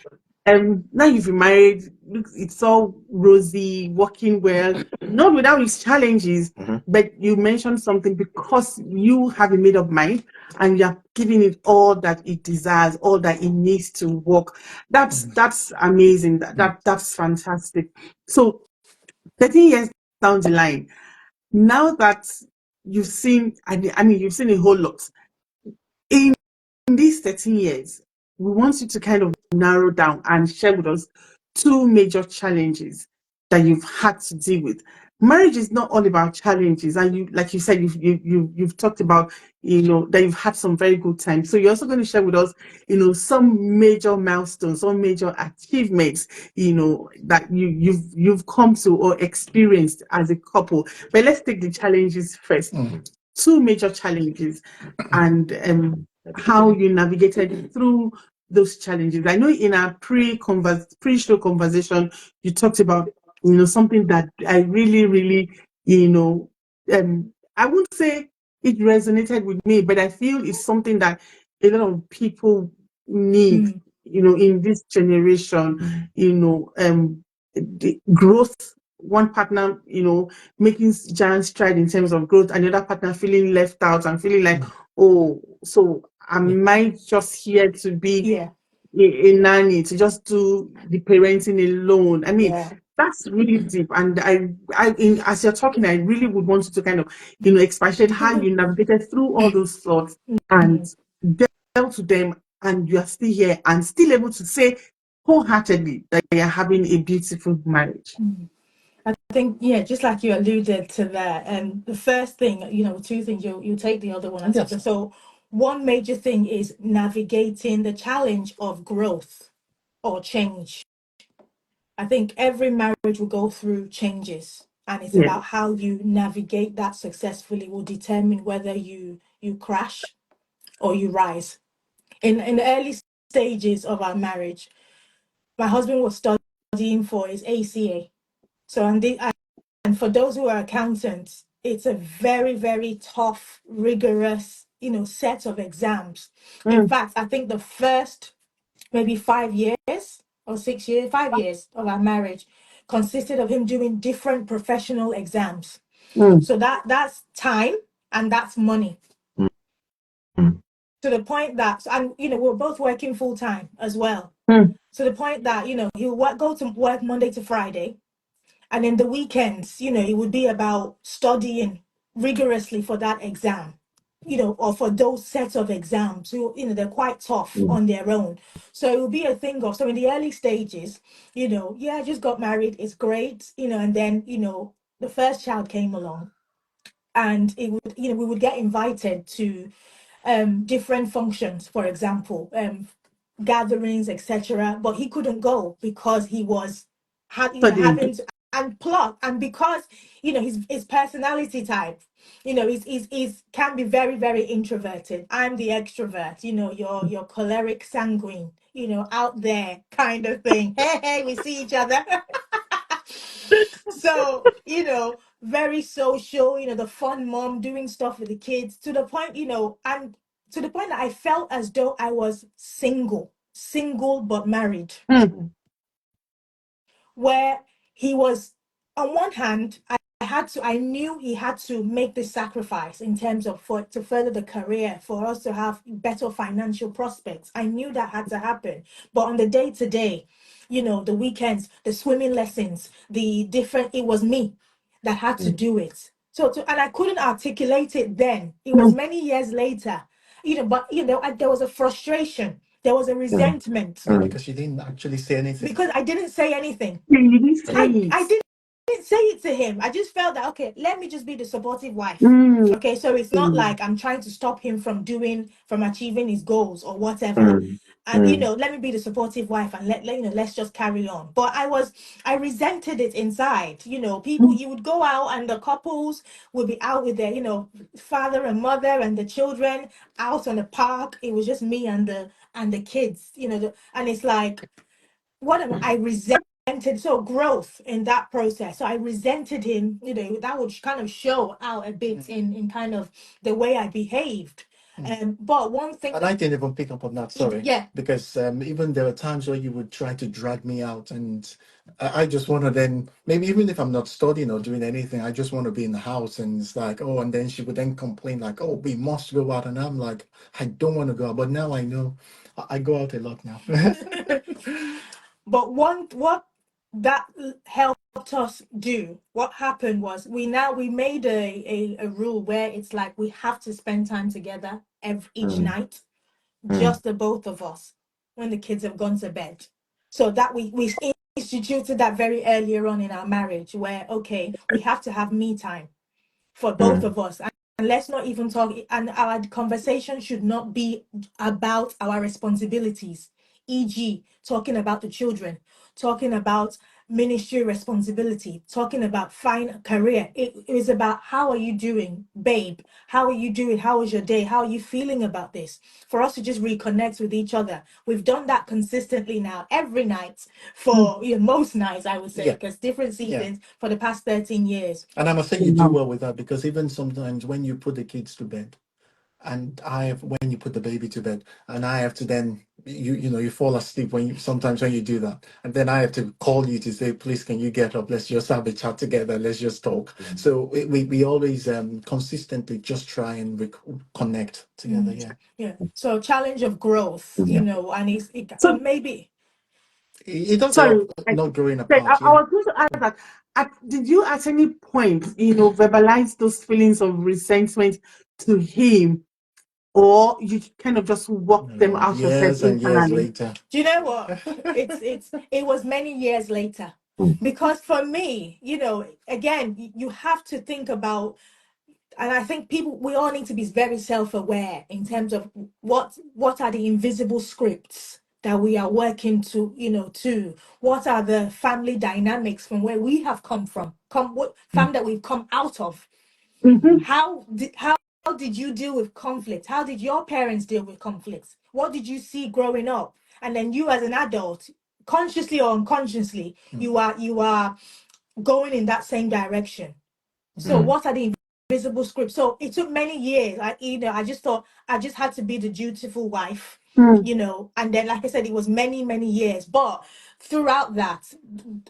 Now you've been married, look, it's all rosy, working well, not without its challenges, but you mentioned something, because you have a made-up mind and you're giving it all that it desires, all that it needs to work. That's amazing. That's fantastic. So 13 years down the line, now that you've seen, you've seen a whole lot in these 13 years, we want you to kind of narrow down and share with us two major challenges that you've had to deal with. Marriage is not all about challenges, and you, like you said, you've talked about, that you've had some very good times. So you're also going to share with us, some major milestones, some major achievements, that you've come to or experienced as a couple. But let's take the challenges first. Two major challenges, and how you navigated through those challenges. I know in our pre-show conversation, you talked about, something that I really, really, I wouldn't say it resonated with me, but I feel it's something that a lot of people need, in this generation, the growth, one partner, making giant stride in terms of growth, and the other partner feeling left out and feeling like, oh, so am I just here to be a nanny, to just do the parenting alone? I mean, that's really deep. And as you're talking, I really would want you to kind of, expatiate how you navigated through all those thoughts and dealt with them, and you are still here and still able to say wholeheartedly that you're having a beautiful marriage. I think, just like you alluded to there, and the first thing, two things, you'll take the other one. Yes. So one major thing is navigating the challenge of growth or change. I think every marriage will go through changes, and it's about how you navigate that successfully will determine whether you crash or you rise. In the early stages of our marriage, my husband was studying for his ACA. So and for those who are accountants, it's a very, very tough, rigorous, set of exams. In fact, I think the first maybe 5 years or 6 years, 5 years of our marriage consisted of him doing different professional exams. So that's time and that's money. To the point that, and we're both working full time as well. To the point that he'll go to work Monday to Friday, and in the weekends, it would be about studying rigorously for that exam, or for those sets of exams. So, they're quite tough on their own. So it would be a thing of, so in the early stages, I just got married, it's great, and then, the first child came along, and it would, we would get invited to different functions, for example, gatherings, etc. But he couldn't go because he was having to, and plot, and because his personality type, he's can be very, very introverted. I'm the extrovert, your choleric sanguine, out there kind of thing. Hey, we see each other. So, very social, the fun mom doing stuff with the kids, to the point, and to the point that I felt as though I was single but married. Where he was, on one hand, I knew he had to make this sacrifice in terms of to further the career, for us to have better financial prospects. I knew that had to happen. But on the day to day, the weekends, the swimming lessons, it was me that had to do it. So, and I couldn't articulate it then. It was many years later, but there was a frustration. There was a resentment. Because you didn't actually say anything. Because I didn't say anything. You didn't say I didn't say it to him. I just felt that, okay, let me just be the supportive wife. Okay, so it's not like I'm trying to stop him from achieving his goals or whatever. And let me be the supportive wife, and let's just carry on. But I resented it inside. People, you would go out and the couples would be out with their, father and mother and the children out on the park. It was just me and the kids, and it's like, what am I resented? So growth in that process. So I resented him, that would kind of show out a bit in kind of the way I behaved. But one thing, And I didn't even pick up on that, sorry. Yeah. Because even there were times where you would try to drag me out, and I just want to then, maybe even if I'm not studying or doing anything, I just want to be in the house. And it's like, oh, and then she would then complain like, oh, we must go out. And I'm like, I don't want to go out. But now I know I go out a lot now. But what that helped us do, what happened was we made a rule where it's like we have to spend time together each night, just the both of us. when the kids have gone to bed. So that we instituted that very earlier on in our marriage, where okay, we have to have me time for both of us. And let's not even talk, and our conversation should not be about our responsibilities, e.g., talking about the children, talking about ministry responsibility, talking about fine career. It is about how are you doing, babe? How are you doing? How was your day? How are you feeling about this? For us to just reconnect with each other. We've done that consistently now every night for most nights, I would say, because different seasons for the past 13 years. And I must say you do well with that, because even sometimes when you put the kids to bed, and when you put the baby to bed, and I have to then you fall asleep sometimes when you do that, and then I have to call you to say, please, can you get up, let's just have a chat together, let's just talk. So we always consistently just try and connect together. So challenge of growth, and So maybe it does sorry, help not growing I apart. was going to ask that. Did you at any point, verbalize those feelings of resentment to him, or you kind of just walk them out of head Years and years internally? later. do you know what? It was many years later. Because for me, again, you have to think about, and I think we all need to be very self-aware in terms of what are the invisible scripts that we are working to what are the family dynamics from where we have come from, what family that we've come out of. How did you deal with conflict? How did your parents deal with conflicts? What did you see growing up? And then you as an adult, consciously or unconsciously, you are going in that same direction. So what are the invisible scripts? So it took many years. I just thought I just had to be the dutiful wife, and then, like I said, it was many, many years. But throughout that,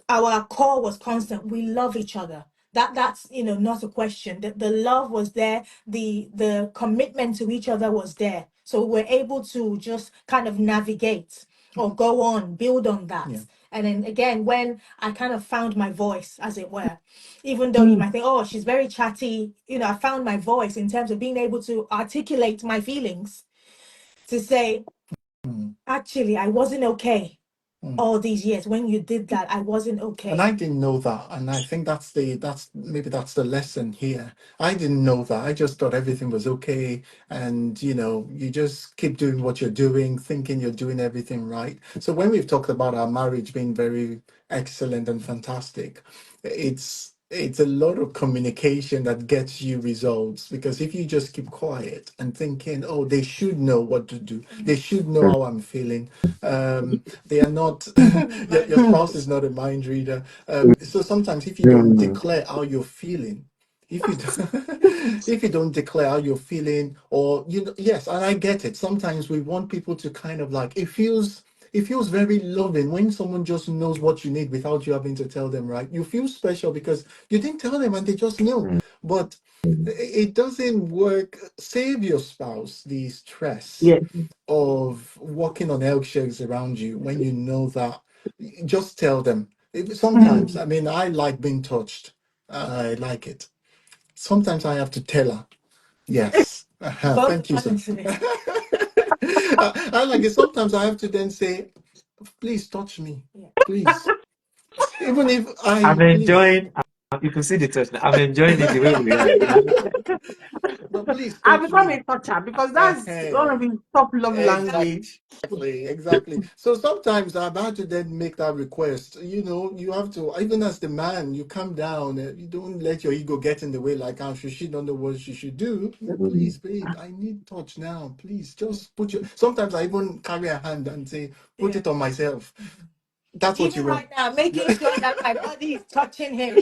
our core was constant. We love each other. That's not a question. The love was there. The commitment to each other was there. So we're able to just kind of navigate or go on, build on that. And then again, when I kind of found my voice, as it were, even though you might think, oh, she's very chatty, I found my voice in terms of being able to articulate my feelings, to say, actually, I wasn't okay all these years. When you did that, I wasn't okay. And I didn't know that. And I think that's the lesson here. I didn't know that. I just thought everything was okay. And, you just keep doing what you're doing, thinking you're doing everything right. So when we've talked about our marriage being very excellent and fantastic, it's a lot of communication that gets you results, because if you just keep quiet and thinking, oh, they should know what to do, they should know how I'm feeling, they are not your spouse is not a mind reader. So sometimes if you don't declare how you're feeling, if you if you don't declare how you're feeling, or yes, and I get it, sometimes we want people to kind of like, it feels very loving when someone just knows what you need without you having to tell them, right? You feel special because you didn't tell them and they just knew. But it doesn't work. Save your spouse the stress Yeah. of walking on eggshells around you when you know that. Just tell them. Sometimes, I mean, I like being touched. I like it. Sometimes I have to tell her. Yes. Thank you, sir. I like it. Sometimes I have to then say, please touch me. Please. Even if I'm please. enjoying. You can see the touch now. I'm enjoying it the way we are. But please I touch become me. a toucher because that's one of the top love language. Exactly. So sometimes I've had to then make that request. You have to, even as the man, you calm down. You don't let your ego get in the way, like, she don't know what she should do. Please, babe, I need touch now. Please, just put your. Sometimes I even carry a hand and say, put it on myself. That's what you Even want. right now, making sure that my body is touching him,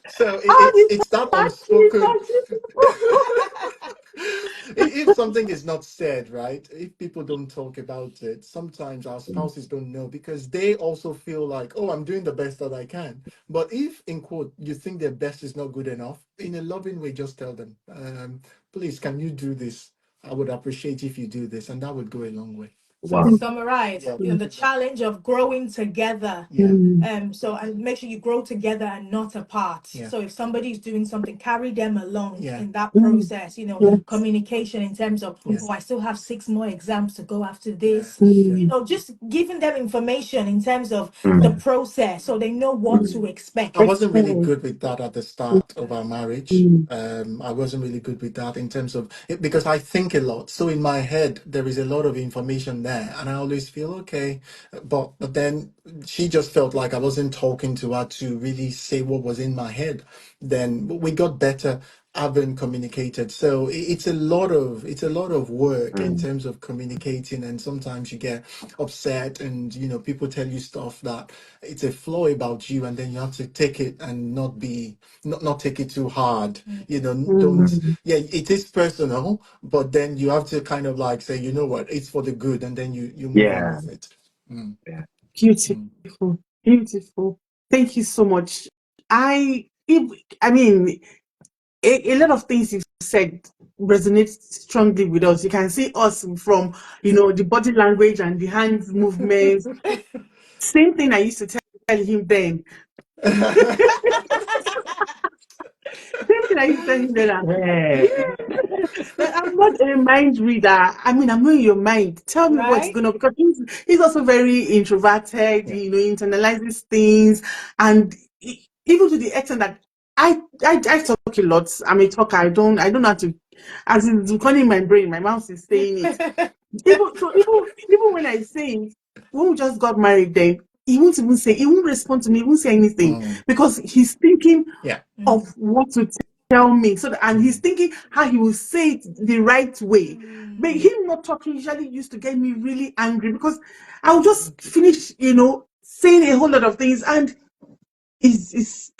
So Oh, it's that touchy, unspoken. touchy. If something is not said, right? If people don't talk about it, sometimes our spouses don't know, because they also feel like, oh, I'm doing the best that I can. But if, in quote, you think their best is not good enough, in a loving way, just tell them, please, can you do this? I would appreciate if you do this, and that would go a long way. So to summarize, the challenge of growing together. So and make sure you grow together and not apart. So if somebody's doing something, carry them along in that process. Communication in terms of, oh, I still have 6 more exams to go after this. Just giving them information in terms of the process, so they know what to expect. I wasn't really good with that at the start of our marriage. I wasn't really good with that in terms of it, because I think a lot. So in my head, there is a lot of information there, and I always feel okay. But then she just felt like I wasn't talking to her to really say what was in my head. Then we got better having communicated. So it's a lot of work in terms of communicating, and sometimes you get upset, and people tell you stuff that it's a flaw about you, and then you have to take it and not take it too hard. Don't it is personal, but then you have to kind of like say, you know what, it's for the good, and then you move on with it. Beautiful. Thank you so much. I mean, a lot of things you've said resonate strongly with us. You can see us from, the body language and the hand movements. Same thing I used to tell him then. Same thing I used to tell him then. I'm not a mind reader. I mean, I'm not in your mind. Tell me what's going on, because he's also very introverted. He internalizes things, and even to the extent that I talk a lot. I'm a talker. I don't know how to, as it's calling my brain. My mouth is saying it. even when I say it, when we just got married, then he won't respond to me. He won't say anything because he's thinking of what to tell me. So and he's thinking how he will say it the right way. But him not talking usually used to get me really angry, because I'll just finish, saying a whole lot of things, and is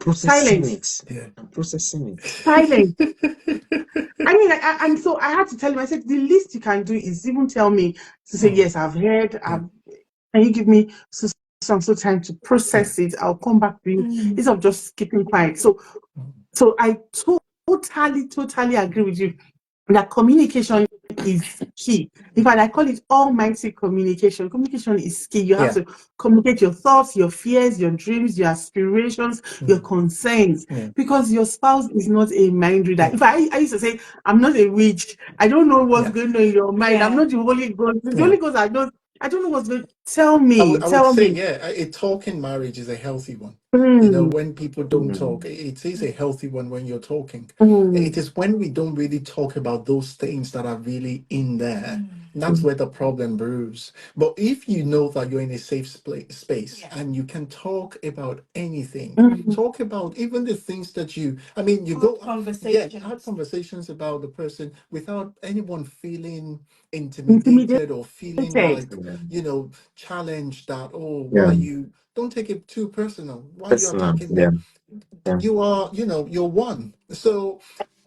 Processing silent. it. I'm processing it. Silent. I mean, and so I had to tell him. I said, the least you can do is even tell me to say, yes, I've heard. Can you give me some time to process it? I'll come back to you, instead of just keeping quiet. So I totally agree with you that communication is key. In fact, I call it almighty communication. Communication is key. You have to communicate your thoughts, your fears, your dreams, your aspirations, your concerns, because your spouse is not a mind reader. In fact, I used to say, I'm not a witch. I don't know what's going on in your mind. I'm not the Holy Ghost. The Holy Ghost, I don't know what's going. Tell me. I would say, a talking marriage is a healthy one. When people don't talk, it is a healthy one when you're talking. It is when we don't really talk about those things that are really in there. That's where the problem brews. But if you know that you're in a safe space and you can talk about anything, talk about even the things that you go have conversations about the person without anyone feeling intimidated or feeling like challenged, that why you don't take it too personal, why you're attacking me. You are you're one. So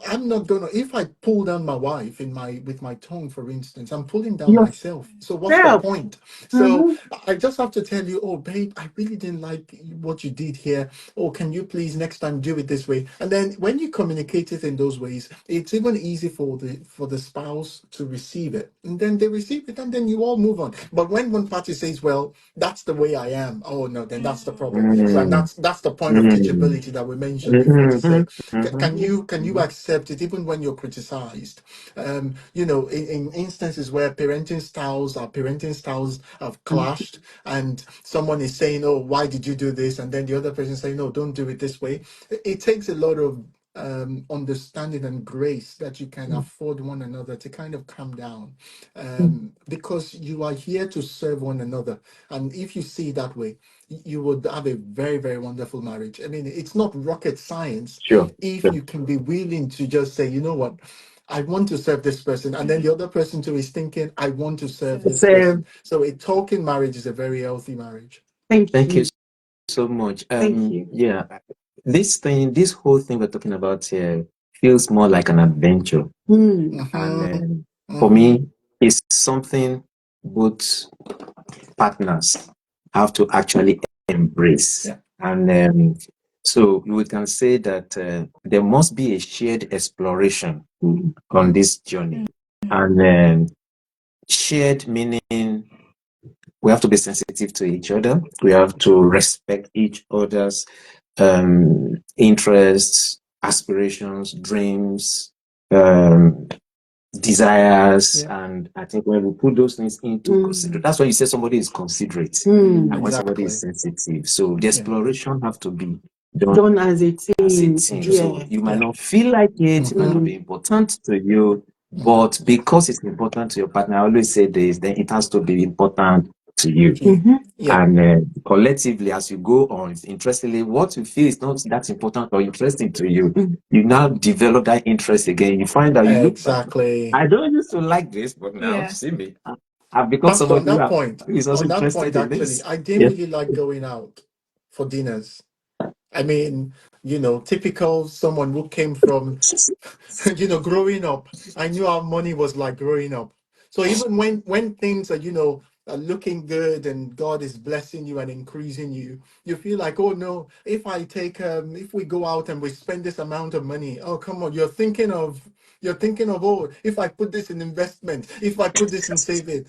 I'm not gonna, if I pull down my wife with my tongue, for instance, I'm pulling down myself. So what's the point? So I just have to tell you, oh babe, I really didn't like what you did here. Oh, can you please next time do it this way? And then when you communicate it in those ways, it's even easy for the spouse to receive it. And then they receive it, and then you all move on. But when one party says, well, that's the way I am, oh no, then that's the problem. So and that's the point of teachability that we mentioned before, to say, can you accept it even when you're criticized? In instances where parenting styles have clashed, and someone is saying, oh, why did you do this? And then the other person saying, no, don't do it this way. It takes a lot of understanding and grace that you can afford one another to kind of calm down, because you are here to serve one another. And if you see it that way, you would have a very, very wonderful marriage. I mean, it's not rocket science if you can be willing to just say, you know what, I want to serve this person, and then the other person too is thinking, I want to serve this person. So a talking marriage is a very healthy marriage. Thank you so much. Thank you. Yeah, this whole thing we're talking about here feels more like an adventure, and for me, it's something both partners have to actually embrace. And so we can say that there must be a shared exploration on this journey. And shared meaning we have to be sensitive to each other. We have to respect each other's interests, aspirations, dreams, desires, and I think when we put those things into consideration, that's why you say somebody is considerate and when somebody is sensitive. So the exploration have to be done as a team. So you might not feel like it might not be important to you, but because it's important to your partner, I always say this, then it has to be important to you. And collectively, as you go on, interestingly, what you feel is not that important or interesting to you, you now develop that interest again. You find out you look back, I don't used to like this, but now see me. I've become Pastor, on somebody that point, who is also interested in actually, this. I didn't really like going out for dinners. I mean, typical someone who came from, growing up. I knew how money was like growing up. So even when things are looking good and God is blessing you and increasing you, you feel like, oh no, if we go out and we spend this amount of money, oh come on, you're thinking of, oh, if I put this in investment, if I put this in saving,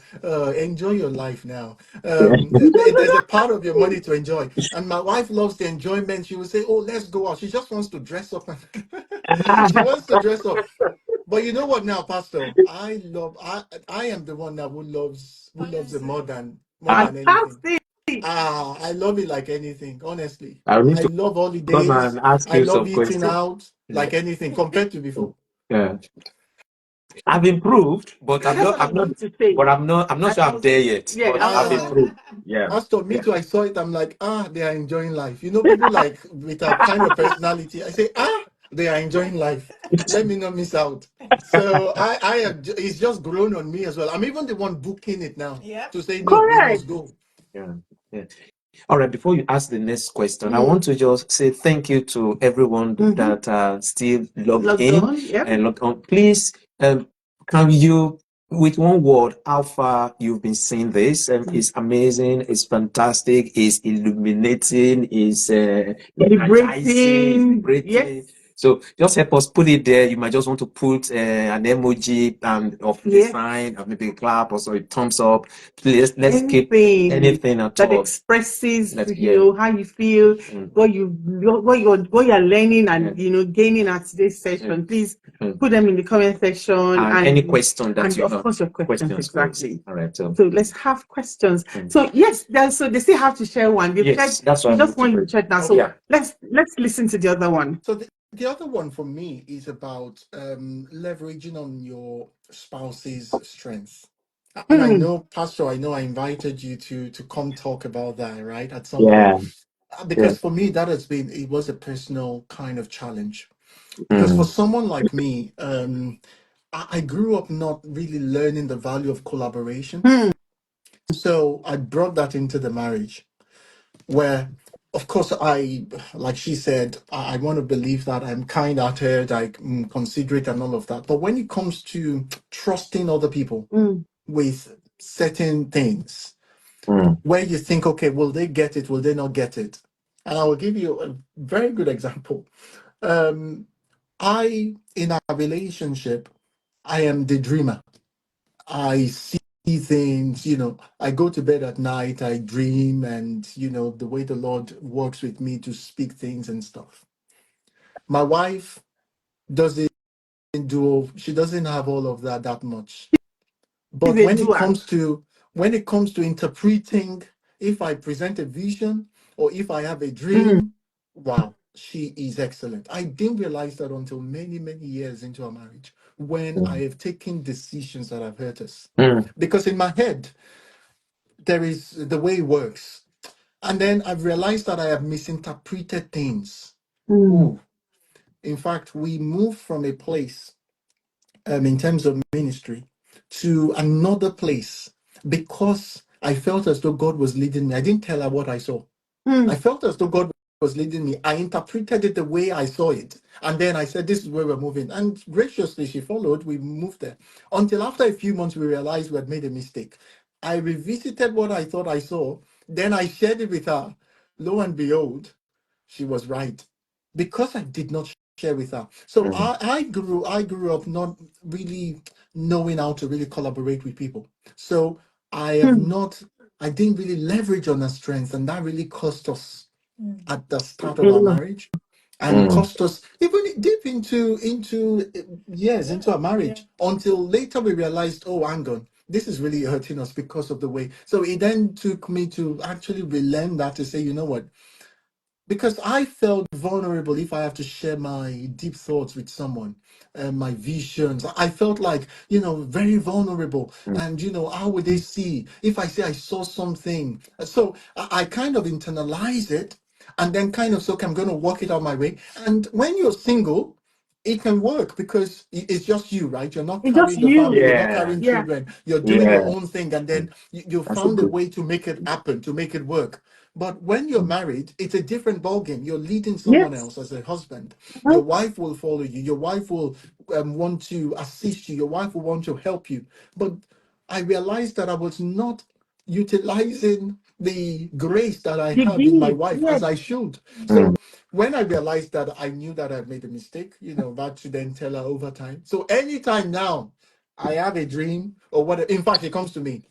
enjoy your life now. There's a part of your money to enjoy. And my wife loves the enjoyment. She will say, oh, let's go out. She just wants to dress up. She wants to dress up. But you know what now, Pastor? I am the one that who loves it more than anything. I love it like anything, honestly. I need I to love come holidays. and ask I you love some eating questions. out like anything compared to before. Yeah. I've improved, but I'm not sure I'm there yet. But I've improved. Yeah. Pastor, me too, I saw it. I'm like, they are enjoying life. People like with our kind of personality, I say, they are enjoying life. Let me not miss out. So I am, it's just grown on me as well. I'm even the one booking it now to say, no, we must go. Yeah. All right, before you ask the next question, I want to just say thank you to everyone that are still logged in and logged on. Please, can you, with one word, how far you've been seeing this? It's amazing, it's fantastic, it's illuminating, it's liberating. Yes. So just help us put it there. You might just want to put an emoji of the sign, or maybe a clap or so, a thumbs up. Please, let's keep anything at that all expresses how you feel, what you're learning and gaining at today's session. Please put them in the comment section and any question that you of have. course your questions exactly. All right. So let's have questions. So yes, so they still have to share one. Yes, that's what just want you to check now. So let's listen to the other one. So the other one for me is about leveraging on your spouse's strength. And I know, Pastor, I invited you to come talk about that, right? At some point. Because for me, it was a personal kind of challenge. Because for someone like me, I grew up not really learning the value of collaboration. So I brought that into the marriage where, of course, like she said, I want to believe that I'm kind-hearted, considerate and all of that. But when it comes to trusting other people with certain things, where you think, okay, will they get it? Will they not get it? And I will give you a very good example. In our relationship, I am the dreamer. I see things, I go to bed at night, I dream, and, the way the Lord works with me to speak things and stuff. My wife doesn't she doesn't have all of that much. But when it comes to interpreting, if I present a vision or if I have a dream, wow, she is excellent. I didn't realize that until many, many years into our marriage, when I have taken decisions that have hurt us. Because in my head, there is the way it works. And then I've realized that I have misinterpreted things. Ooh. In fact, we moved from a place in terms of ministry to another place because I felt as though God was leading me. I didn't tell her what I saw. I felt as though God was leading me. I interpreted it the way I saw it. And then I said, this is where we're moving. And graciously, she followed. We moved there. Until after a few months, we realized we had made a mistake. I revisited what I thought I saw. Then I shared it with her. Lo and behold, she was right. Because I did not share with her. So I grew up not really knowing how to really collaborate with people. So I didn't really leverage on her strength, and that really cost us at the start of our marriage, and cost us even deep into years into our marriage, until later we realized, oh, hang on, this is really hurting us because of the way. So it then took me to actually relearn that, to say, you know what, because I felt vulnerable if I have to share my deep thoughts with someone, my visions. I felt like, very vulnerable. And, how would they see if I say I saw something? So I kind of internalize it, and then kind of, so okay, I'm going to walk it out my way. And when you're single, it can work because it's just you, right? You're not It's just carrying the family, you. you're not Yeah. carrying Yeah. children, you're doing your Yeah. own thing, and then you That's a found a good. way to make it happen, to make it work. But when you're married, it's a different ballgame. You're leading someone Yes. else as a husband. Uh-huh. Your wife will follow you. Your wife will want to assist you. Your wife will want to help you. But I realized that I was not utilizing the grace that I The have in my gift. wife Yes. as I should. Mm. So when I realized that, I knew that I made a mistake, that to then tell her over time. So anytime now I have a dream or whatever, in fact, she comes to me,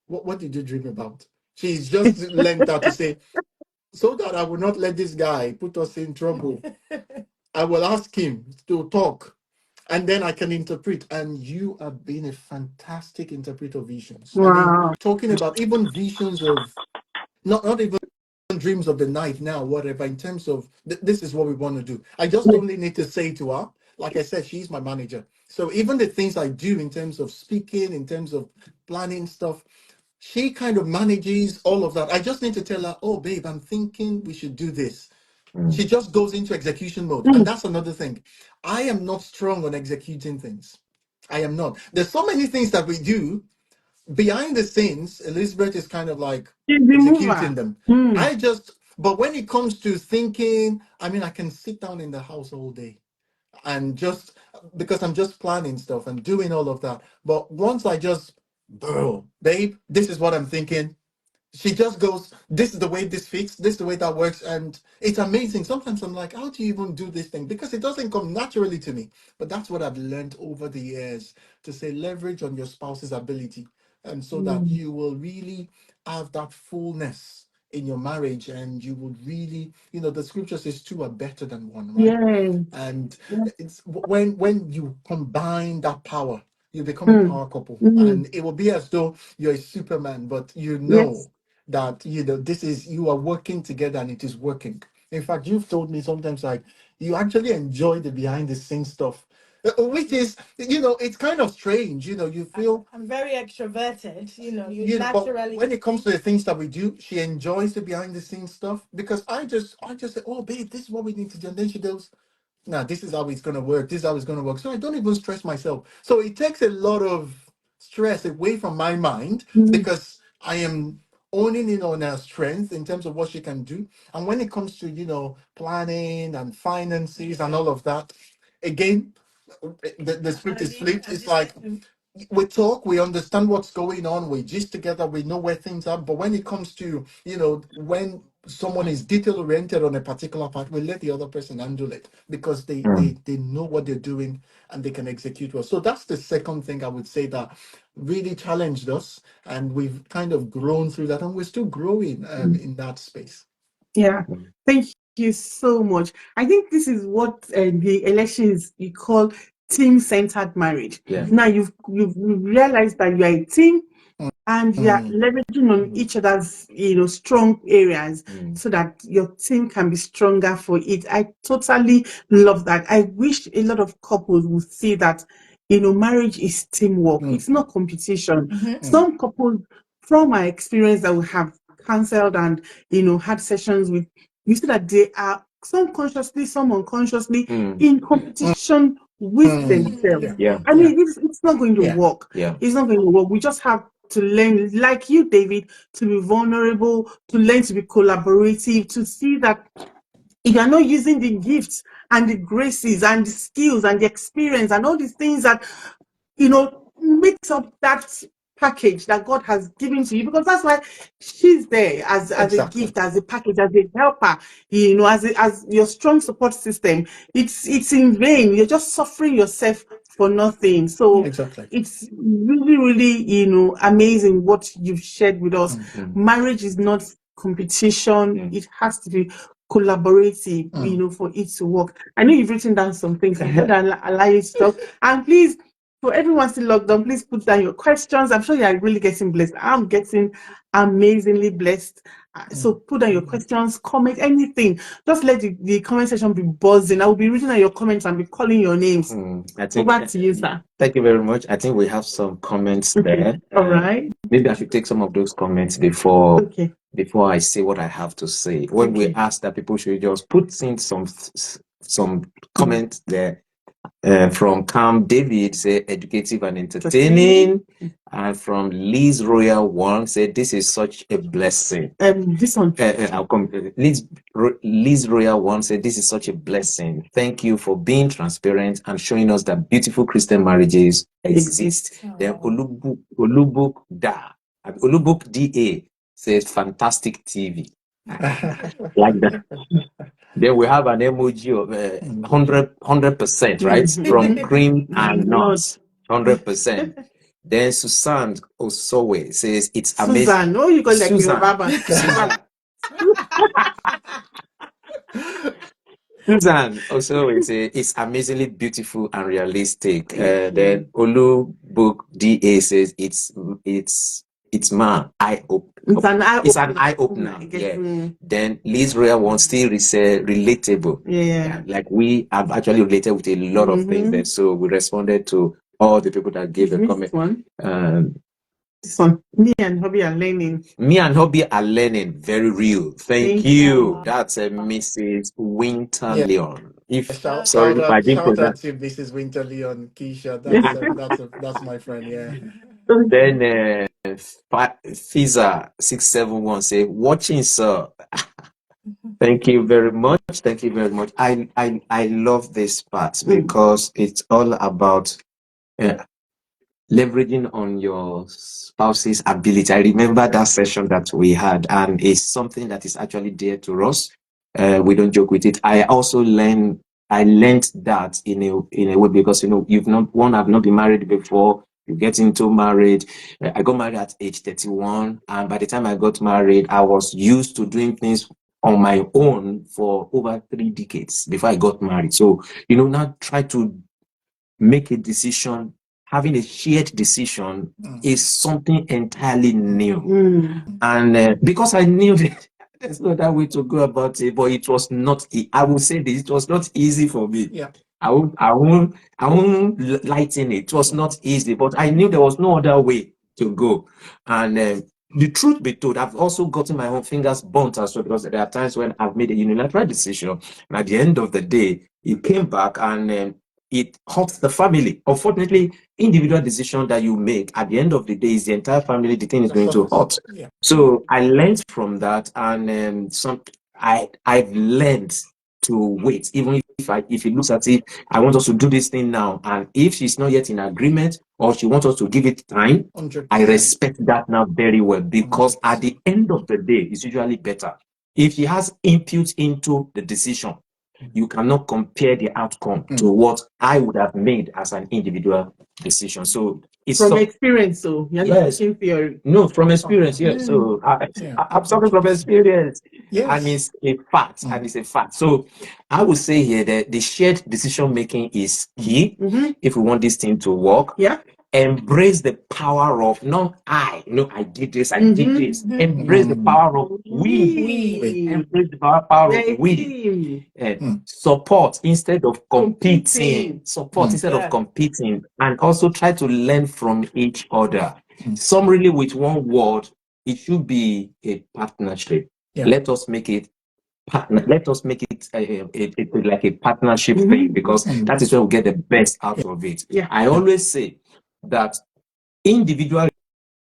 what did you dream about? She's just learned how to say, so that I will not let this guy put us in trouble. I will ask him to talk, and then I can interpret. And you have been a fantastic interpreter of visions. I mean, Wow. talking about even visions of not even dreams of the night now, whatever, in terms of this is what we want to do. I just Yes. only need to say to her, like I said, she's my manager. So even the things I do in terms of speaking, in terms of planning stuff, she kind of manages all of that. I just need to tell her, oh, babe, I'm thinking we should do this. Mm. She just goes into execution mode. And Mm. that's another thing. I am not strong on executing things. I am not. There's so many things that we do behind the scenes. Elizabeth is kind of like She's the executing mover. them. Mm. But when it comes to thinking, I mean, I can sit down in the house all day and just, because I'm just planning stuff and doing all of that. But once I just, bro, babe, this is what I'm thinking, she just goes, this is the way this fits, this is the way that works. And it's amazing. Sometimes I'm like, how do you even do this thing? Because it doesn't come naturally to me. But that's what I've learned over the years, to say leverage on your spouse's ability. And so that Mm. you will really have that fullness in your marriage, and you would really, the scripture says two are better than one, right? Yes. And Yes. it's when you combine that power, you become a Mm. power couple. Mm. And it will be as though you're a superman, but Yes. that this is, you are working together and it is working. In fact, you've told me sometimes, like, you actually enjoy the behind the scenes stuff, which is, it's kind of strange. You feel, I'm very extroverted, you but naturally when it comes see. to the things that we do, she enjoys the behind the scenes stuff, because I just say, oh babe, this is what we need to do, and then she goes, now this is how it's going to work, this is how it's going to work. So I don't even stress myself. So it takes a lot of stress away from my mind, Mm. because I am owning in on her strength in terms of what she can do. And when it comes to, planning and finances and all of that, again, the script is flipped. It's like, we talk, we understand what's going on, we gist together, we know where things are. But when it comes to, when someone is detail oriented on a particular part, we let the other person handle it, because they Mm. they they know what they're doing, and they can execute well. So that's the second thing I would say that really challenged us, and we've kind of grown through that, and we're still growing Mm. in that space. Yeah. Mm. Thank you so much. I think this is what the elections you call team-centered marriage. Yeah. Now you've realized that you are a team, and you are Mm, leveraging on mm, each other's strong areas, Mm. so that your team can be stronger for it. I totally love that. I wish a lot of couples would see that marriage is teamwork, mm, it's not competition. mm, Some couples, from my experience that we have counseled and had sessions with, you see that they are, some consciously, some unconsciously, Mm. in mm, competition with mm. themselves. Yeah, Yeah. I yeah, mean, it's not going to yeah. work. Yeah. It's not going to work. We just have to learn, like you, David, to be vulnerable, to learn to be collaborative, to see that if you're not using the gifts and the graces and the skills and the experience and all these things that makes up that package that God has given to you, because that's why she's there as a Exactly. gift, as a package, as a helper, as your strong support system. It's in vain. You're just suffering yourself for nothing. So Exactly. it's really, really, amazing what you've shared with us. Marriage is not competition. It has to be collaborative, for it to work. I know you've written down some things. I'm going to allow you to talk. And please, for everyone still locked on, please put down your questions. I'm sure you are really getting blessed. I'm getting amazingly blessed. So put down your questions, comment, anything. Just let the comment section be buzzing. I will be reading out your comments and be calling your names. I think, over to you, sir. Thank you very much. I think we have some comments there. All right. Maybe I should take some of those comments before Okay. before I say what I have to say. When we ask that people should just put in some comments there. From Cam David, say educative and entertaining. And from Liz Royal One, say this is such a blessing. This one. I'll come. Liz Royal One said this is such a blessing. Thank you for being transparent and showing us that beautiful Christian marriages exist. Then Olubuk Da says fantastic TV. Like that. Then we have an emoji of 100%, right? From cream and nuts, 100%. Then Susan Osowe says it's amazing. Susan, oh, you got like Susan. Susan also say it's amazingly beautiful and realistic. Then Olubuk Da says it's man eye opener. It's an eye opener. Yeah. Then Liz Royal wants still relatable. Yeah. Like we have actually related with a lot of things there. So we responded to all the people that gave a comment. This one. Me and hubby are learning. Very real. Thank you. That's a Mrs. Winter Leon. Shout out to Mrs. Winter Leon, Keisha. That's my friend. Yeah. Then Fiza 671 say watching, sir. Thank you very much. Thank you very much. I love this part because it's all about leveraging on your spouse's ability. I remember that session that we had, and it's something that is actually dear to us. We don't joke with it. I also learned that in a way because I've not been married before. You get into marriage. I got married at age 31, and by the time I got married, I was used to doing things on my own for over 3 decades before I got married. So now try to make a decision. Having a shared decision is something entirely new. And because I knew that there's no other way to go about it, but it was not, I will say this, it was not easy for me. Yeah. I won't lighten it. It was not easy, but I knew there was no other way to go. And the truth be told, I've also gotten my own fingers burnt as well, because there are times when I've made a unilateral decision, and at the end of the day, it came back and it hurts the family. Unfortunately, individual decision that you make at the end of the day is the entire family. The thing is going to hurt. Yeah. So I learned from that, and I've learned to wait, even if it looks as if I want us to do this thing now, and if she's not yet in agreement or she wants us to give it time, 100%. I respect that now very well, because 100%. At the end of the day, it's usually better if she has input into the decision. You cannot compare the outcome to what I would have made as an individual decision. So it's from experience. So you're not speaking theory. No, from experience. Yeah. So I'm talking from experience. Yes. And it's a fact. And it's a fact. So I would say here that the shared decision making is key if we want this thing to work. Yeah. Embrace the power of not I did this, I did this. Embrace the power of we. Embrace the power of we. Support instead of competing. Support instead of competing. And also try to learn from each other. Summarily, with one word, it should be a partnership. Yeah. Let us make it let us make it like a partnership thing, because that is where we get the best out of it. Yeah. I always say that individual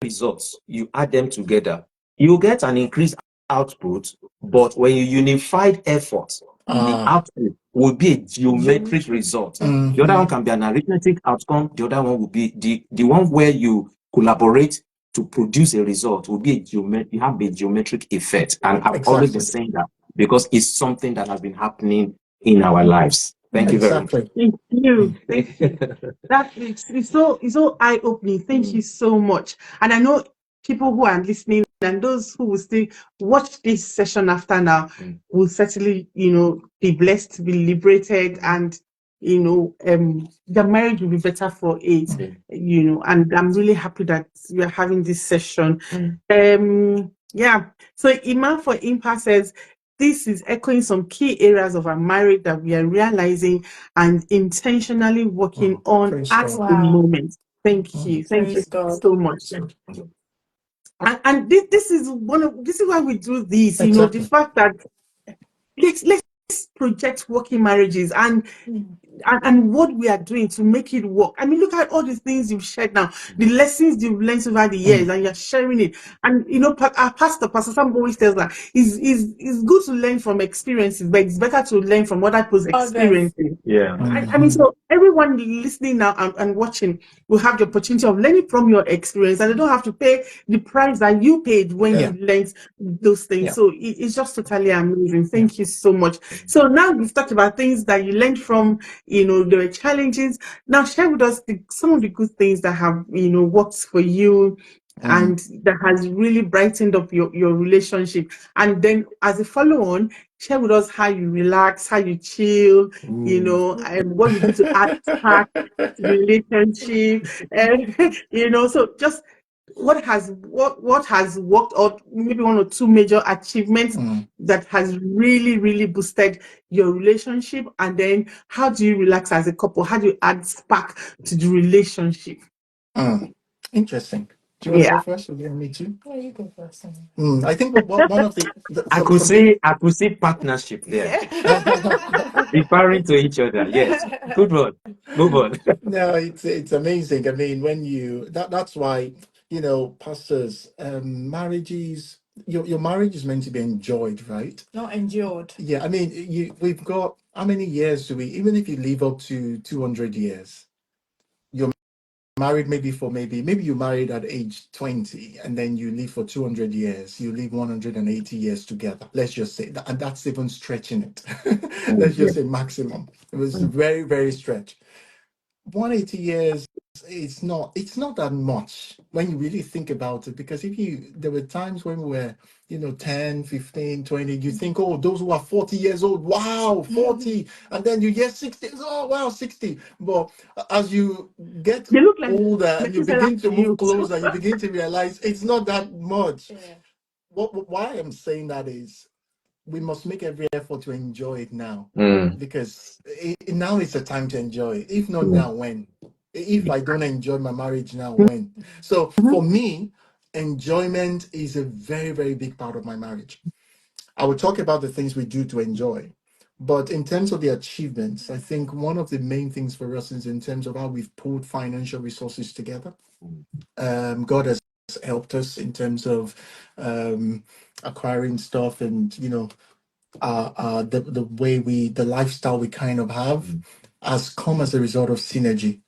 results, you add them together, you get an increased output, but when you unified effort, the output will be a geometric result. The other one can be an arithmetic outcome, the other one will be the one where you collaborate to produce a result will be you have a geometric effect. And I've always been saying that because it's something that has been happening in our lives. Thank you very much. Exactly. Thank you. Thank you. It's so eye-opening. Thank you so much. And I know people who are listening and those who will still watch this session after now will certainly, be blessed, be liberated, and the marriage will be better for it. And I'm really happy that we are having this session. Yeah. So Iman for Impact says this is echoing some key areas of our marriage that we are realizing and intentionally working on at the moment. Thank you. Thank you so much. And this is why we do this, Exactly. the fact that let's project working marriages and what we are doing to make it work. I mean, look at all the things you've shared now, the lessons you've learned over the years, and you're sharing it. And our Pastor Sam always tells that it's good to learn from experiences, but it's better to learn from other people's experiences. Yeah. I mean, so everyone listening now and watching will have the opportunity of learning from your experience, and they don't have to pay the price that you paid when you learned those things. So it's just totally amazing. Thank you so much. So now we've talked about things that you learned from, there were challenges. Now share with us some of the good things that have, worked for you and that has really brightened up your relationship. And then as a follow-on, share with us how you relax, how you chill, and what you do to add spark to the relationship. So just what has worked out, maybe one or two major achievements that has really, really boosted your relationship, and then how do you relax as a couple? How do you add spark to the relationship? Interesting. Do you want to go first, or do you want me to? Yeah, you go first. I think one of the I could see partnership there. Referring to each other. Yes. Good one. Move on. No, it's amazing. I mean, when that's why, pastors, marriages, your marriage is meant to be enjoyed, right? Not endured. Yeah, I mean, we've got, how many years do we, even if you live up to 200 years, you're married maybe you married at age 20 and then you live for 200 years, you live 180 years together. Let's just say that, and that's even stretching it. Let's just say maximum. It was very, very stretched. 180 years, it's not that much when you really think about it, because there were times when we were 10, 15, 20, you think, oh, those who are 40 years old, wow, 40, and then you get 60, oh wow, 60. But as you get older and you begin to move closer, you begin to realize it's not that much. Why I'm saying that is, we must make every effort to enjoy it now, because now is the time to enjoy it. If not now, when? If I don't enjoy my marriage now, when? So for me, enjoyment is a very, very big part of my marriage. I will talk about the things we do to enjoy. But in terms of the achievements, I think one of the main things for us is in terms of how we've pulled financial resources together. God has helped us in terms of acquiring stuff, and the lifestyle we kind of have has come as a result of synergy.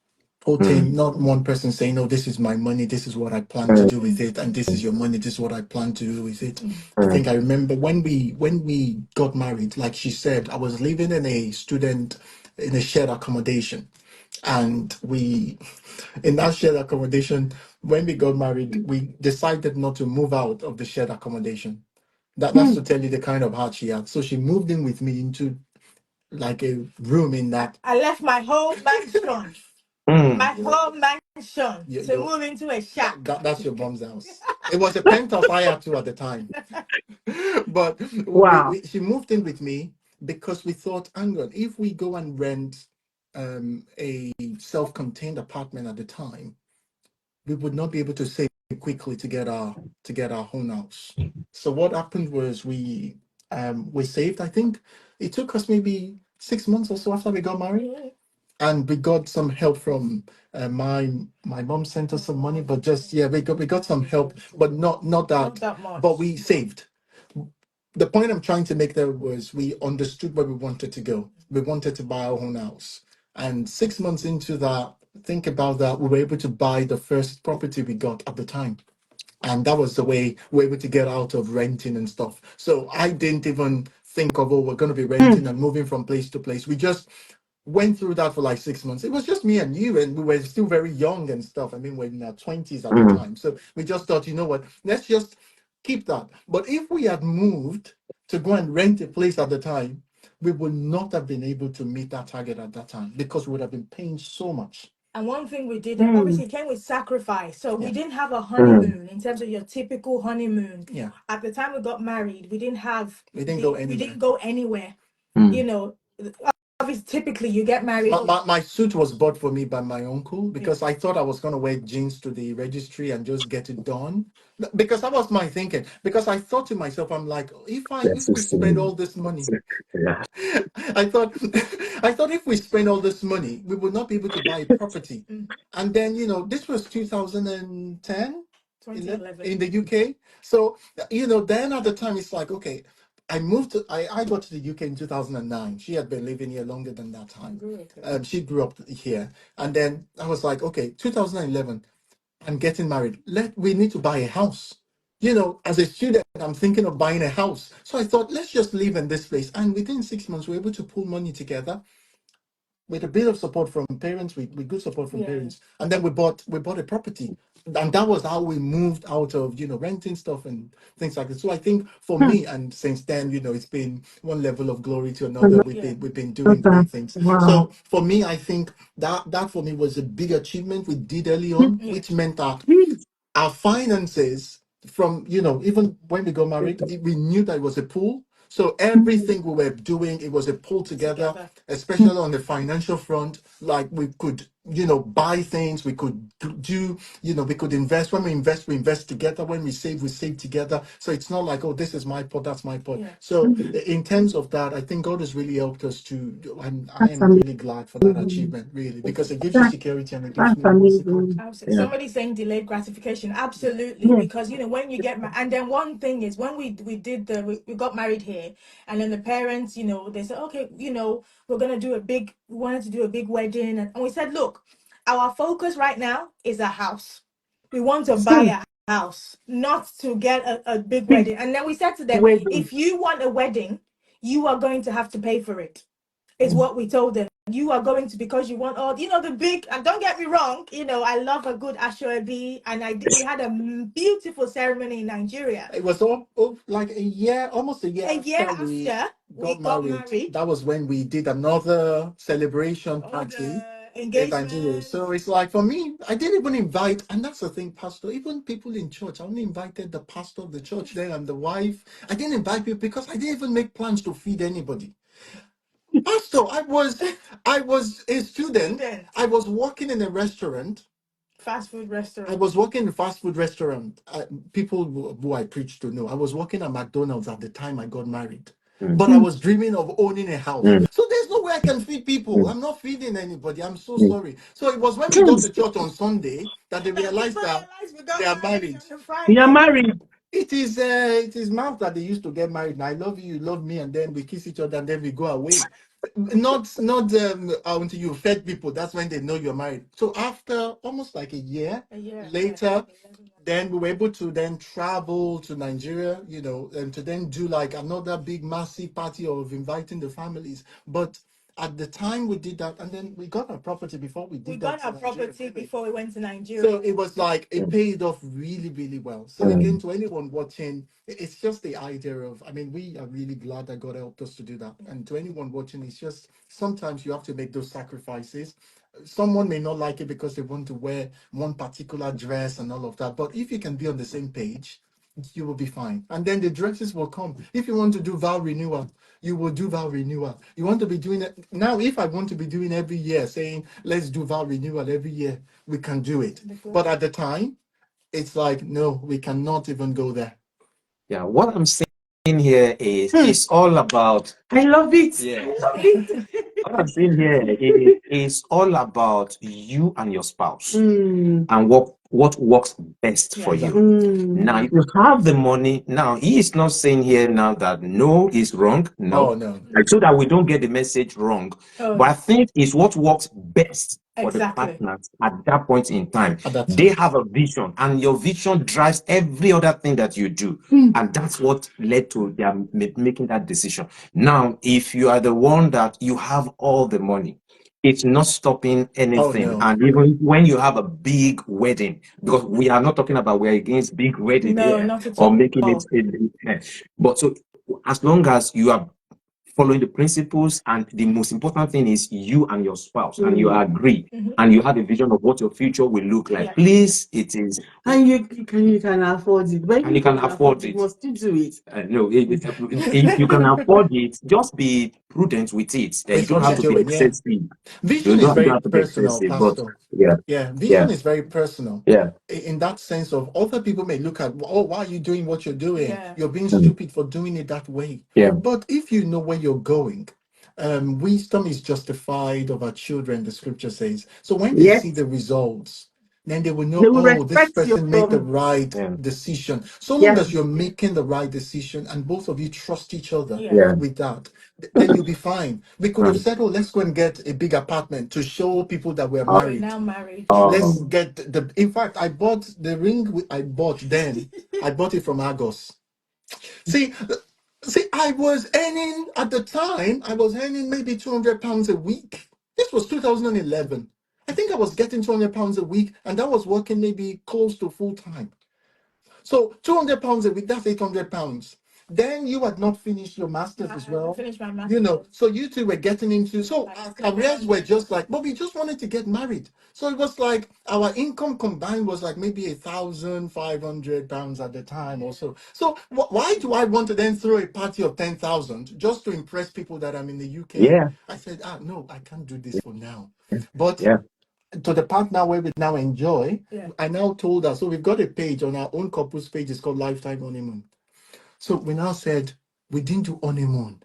Not one person saying, "Oh, this is my money. This is what I plan to do with it," and "This is your money. This is what I plan to do with it." I think I remember when we got married. Like she said, I was living in a shared accommodation, and in that shared accommodation, when we got married, we decided not to move out of the shared accommodation. That's to tell you the kind of heart she had. So she moved in with me into like a room in that. I left my whole mansion. My whole mansion to move into a shack. That's your mom's house. It was a penthouse I had to at the time. But she moved in with me because we thought, hang on, if we go and rent a self-contained apartment at the time, we would not be able to save quickly to get our own house. So what happened was we saved. I think it took us maybe 6 months or so after we got married, and we got some help from my mom sent us some money, but just we got some help, but not that much. But we saved. The point I'm trying to make there was we understood where we wanted to go. We wanted to buy our own house, and 6 months into that, think about that, we were able to buy the first property we got at the time. And that was the way we were able to get out of renting and stuff. So I didn't even think of, oh, we're going to be renting and moving from place to place. We just went through that for like 6 months. It was just me and you, and we were still very young and stuff. I mean, we're in our 20s at the time. So we just thought, you know what, let's just keep that. But if we had moved to go and rent a place at the time, we would not have been able to meet that target at that time because we would have been paying so much. And one thing we did, obviously, it came with sacrifice. So we Yeah. didn't have a honeymoon in terms of your typical honeymoon. Yeah. At the time we got married, we didn't go anywhere. We didn't go anywhere. You know, obviously, typically you get married. My suit was bought for me by my uncle because I thought I was going to wear jeans to the registry and just get it done. Because that was my thinking. Because I thought to myself, I'm like, if we spend all this money, I thought if we spend all this money, we would not be able to buy a property. And then, you know, this was 2010, 2011. in the UK. So, you know, then at the time it's like, okay, I got to the UK in 2009. She had been living here longer than that time. She grew up here. And then I was like, okay, 2011, I'm getting married. We need to buy a house. You know, as a student, I'm thinking of buying a house. So I thought, let's just live in this place. And within 6 months, we were able to pull money together with a bit of support from parents, with good support from parents. And then we bought a property. And that was how we moved out of, you know, renting stuff and things like that. So I think for me, and since then, you know, it's been one level of glory to another. We've been doing great things. Wow. So for me, I think that for me was a big achievement we did early on, which meant that our finances from, you know, even when we got married, we knew that it was a pool. So everything we were doing, it was a pull together, especially on the financial front. Like we could, you know, buy things, we could do, you know, we could invest. When we invest together. When we save together. So it's not like, oh, this is my pot, that's my pot. So in terms of that, I think God has really helped us to, and I am really glad for that achievement, really, because it gives you security and it gives me more security. Absolutely. Somebody saying delayed gratification. Absolutely. Because, you know, when you get and then one thing is when we got married here, and then the parents, you know, they said, okay, you know, we wanted to do a big wedding. And we said, look, our focus right now is a house. We want to buy a house, not to get a big wedding. And then we said to them, if you want a wedding, you are going to have to pay for it. Is what we told them. You are going to, because you want all, you know, the big, and don't get me wrong, you know, I love a good Asoebi, and we had a beautiful ceremony in Nigeria. It was like almost a year after we got married. That was when we did another celebration party. Engagement. So it's like, for me, I didn't even invite, and that's the thing, Pastor, even people in church, I only invited the pastor of the church there and the wife. I didn't invite people because I didn't even make plans to feed anybody. Pastor, I was a student. I was working in a restaurant. Fast food restaurant. I was working in a fast food restaurant. People who I preached to know. I was working at McDonald's at the time I got married. But I was dreaming of owning a house. So there's no way I can feed people. I'm not feeding anybody. I'm so sorry. So it was when we got to church on Sunday that they realized that they are married. You are married. It is mouth that they used to get married. And I love you, you love me, and then we kiss each other and then we go away. Not until you fed people. That's when they know you're married. So after almost like a year later, then we were able to then travel to Nigeria, you know, and to then do like another big massive party of inviting the families. But at the time we did that, and then we got our property before we did that. We got our property before we went to Nigeria. So it was like, it paid off really, really well. So again, to anyone watching, it's just the idea of, I mean, we are really glad that God helped us to do that. And to anyone watching, it's just, sometimes you have to make those sacrifices. Someone may not like it because they want to wear one particular dress and all of that. But if you can be on the same page, you will be fine. And then the dresses will come. If you want to do vow renewal, you will do vow renewal. You want to be doing it now. If I want to be doing every year, saying let's do vow renewal every year, we can do it. But at the time, it's like, no, we cannot even go there. Yeah, what I'm saying here is it's all about. I love it. Yeah. I love it. What I'm saying here is all about you and your spouse and what works best for you. Now, if you have the money, now he is not saying here now that no is wrong. No. No. So that we don't get the message wrong. But I think it's what works best for the Exactly. partners at that point in time. At that They time. have a vision, and your vision drives every other thing that you do. And that's what led to their making that decision. Now, if you are the one that you have all the money, it's not stopping anything. no. And even when you have a big wedding, because we are not talking about we're against big wedding No, here not at or all. making it. But so as long as you are following the principles, and the most important thing is you and your spouse, and you agree, and you have a vision of what your future will look like. Yeah. Please, it is, And you can afford it. But if and you can afford you it. must still do it. No, if you can afford it, just be prudent with it. You With don't what have you're to be doing, yeah. excessive. Vision is You very don't have to be personal, excessive, but Pastor. yeah, Yeah, yeah, vision is very personal. yeah. In that sense of other people may look at, oh, why are you doing what you're doing? Yeah. You're being Mm. stupid for doing it that way. Yeah. But if you know where you're going, wisdom is justified of our children, the scripture says. So when they Yes. see the results, then they will They know, will oh, this respect your person made the right Yeah. decision. So long yeah. as you're making the right decision and both of you trust each other Yeah. Yeah. with that, then you'll be fine. We could have Right. said, oh, let's go and get a big apartment to show people that we're We're married. now married. Let's Um, get the. In fact, I bought the ring. I bought then. I bought it from Argos. See, I was earning at the time. I was earning maybe £200 a week. This was 2011. I think I was getting £200 a week, and that was working maybe close to full time. So £200 a week. That's £800. Then you had not finished your masters as I well. finished my You know, master's. so you two were getting into, so Like our careers were just like, but we just wanted to get married. So it was like our income combined was like maybe £1,500 at the time or so. So why do I want to then throw a party of 10,000 just to impress people that I'm in the UK? yeah. I said, no, I can't do this for now. But Yeah. to the part now where we now enjoy, Yeah. I now told her, so we've got a page on our own couples page, it's called Lifetime Honeymoon. So we now said, we didn't do honeymoon.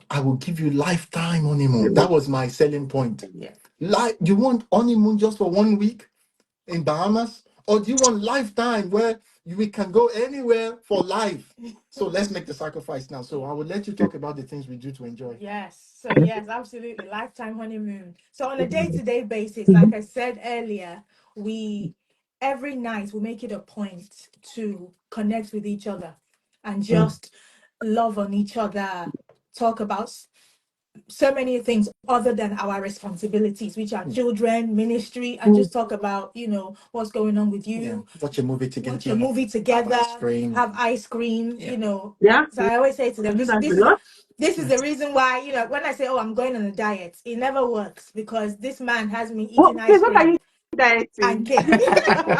I will give you lifetime honeymoon. That was my selling point. Yeah. Like, you want honeymoon just for 1 week in Bahamas? Or do you want lifetime where we can go anywhere for life? So let's make the sacrifice now. So I will let you talk about the things we do to enjoy. Yes. So yes, absolutely. Lifetime honeymoon. So on a day-to-day basis, like I said earlier, we every night we make it a point to connect with each other and just love on each other, talk about so many things other than our responsibilities, which are children, ministry, and just talk about, what's going on with Yeah. you. Watch a movie together. Watch a movie together, Have ice cream. have ice cream, Yeah. Yeah. So I always say to them, Do this that this a is lot. this is the reason why, when I say, oh, I'm going on a diet, it never works because this man has me Well, eating okay, ice what are cream you and dieting? cake.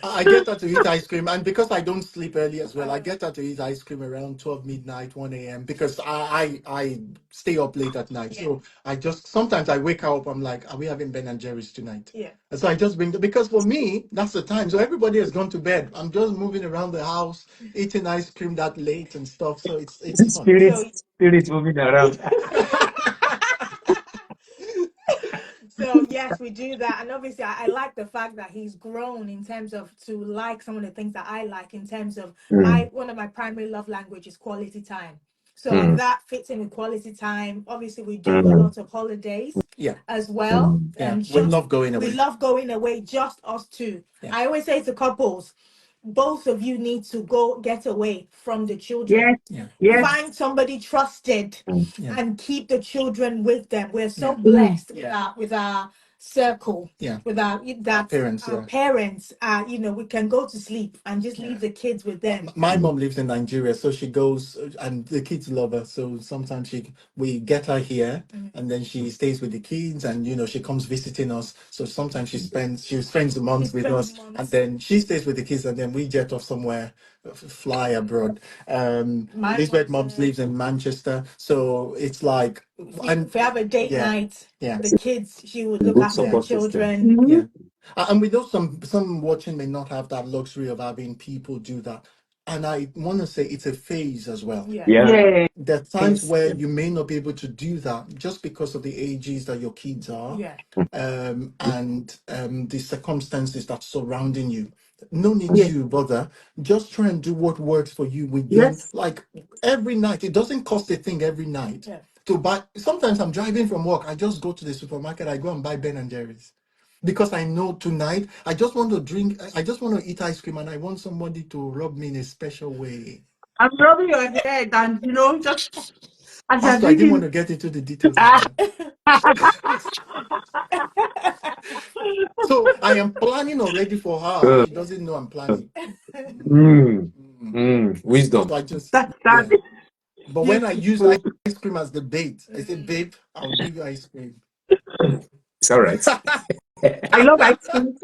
I get her to eat ice cream, and because I don't sleep early as well, I get her to eat ice cream around 12 midnight, 1 a.m. because I stay up late at night. So I just sometimes I wake her up, I'm like, are we having Ben and Jerry's tonight? Yeah. And so I just bring because for me, that's the time. So everybody has gone to bed. I'm just moving around the house, eating ice cream that late and stuff. So it's fun. So Spirit moving around. So yes, we do that, and obviously, I like the fact that he's grown in terms of to like some of the things that I like in terms of one of my primary love language is quality time. So that fits in with quality time. Obviously, we do a lot of holidays Yeah. as well, Yeah. and We love going we away. love going away, just us two. Yeah. I always say to couples, both of you need to go get away from the children. Yes. Yeah. Yes. Find somebody trusted Yeah. and keep the children with them. We're so Yeah. blessed with our circle, Yeah. with our that Parents, our yeah. parents. We can go to sleep and just leave the kids with them. My mom lives in Nigeria, so she goes, and the kids love her. So sometimes we get her here, and then she stays with the kids, and she comes visiting us. So sometimes she spends the month with spends us, and months. then she stays with the kids, and then we jet off somewhere, fly abroad. My Elizabeth mom's, moms lives in Manchester, so it's like, and if we have a date yeah, night, yeah, the kids, she would look Good after the support system. children. yeah. And we know some watching may not have that luxury of having people do that. And I want to say it's a phase as well. Yeah. Yeah. Yeah. There are times Yes. where you may not be able to do that just because of the ages that your kids are, Yeah. and the circumstances that surrounding you. No need Yes. to bother. Just try and do what works for you within, Yes. like every night. It doesn't cost a thing every night Yeah. to buy. Sometimes I'm driving from work. I just go to the supermarket. I go and buy Ben and Jerry's because I know tonight I just want to drink. I just want to eat ice cream, and I want somebody to rub me in a special way. I'm rubbing your head, and just as you're Pastor, I didn't want drinking. to get into the details of that. So I am planning already for her, and Good. she doesn't know I'm planning. Wisdom. So I just, That yeah. But when I use beautiful. ice cream as the bait, I say, babe, I'll give you ice cream. It's all right. I love ice cream.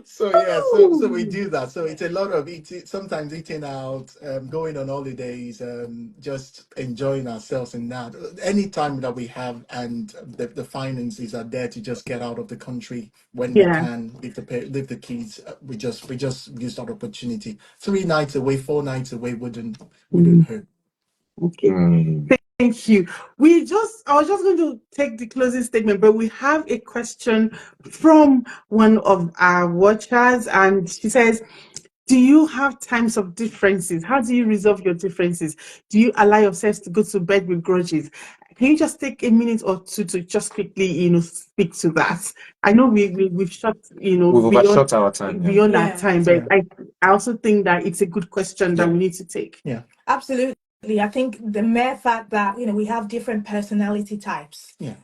So yeah, so we do that. So it's a lot of eating, sometimes eating out, going on holidays, just enjoying ourselves in that. Any time that we have, and the finances are there to just get out of the country when we Yeah. can, leave the kids. We just use that opportunity. 3 nights away, 4 nights away wouldn't hurt. Okay. Thank you. I was just going to take the closing statement, but we have a question from one of our watchers, and she says, do you have times of differences? How do you resolve your differences? Do you allow yourselves to go to bed with grudges? Can you just take a minute or two to just quickly, speak to that? I know we've shot, We've beyond overshot our time. our time, but I also think that it's a good question that we need to take. Yeah. Absolutely. I think the mere fact that, we have different personality types. Yeah.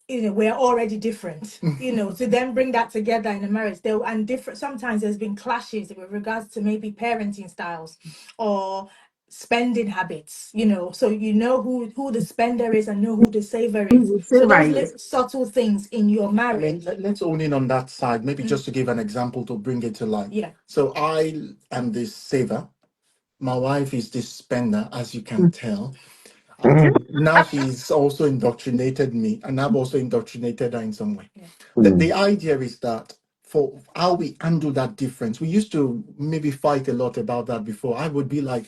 We're already different. To then bring that together in a marriage, and different. Sometimes there's been clashes with regards to maybe parenting styles or spending habits. So who the spender is and know who the saver is. So those subtle things in your marriage. Let's own in on that side. Maybe just to give an example to bring it to life. Yeah. So I am this saver. My wife is this spender, as you can tell. Now she's also indoctrinated me, and I've also indoctrinated her in some way. Yeah. The idea is that for how we handle that difference, we used to maybe fight a lot about that before. I would be like,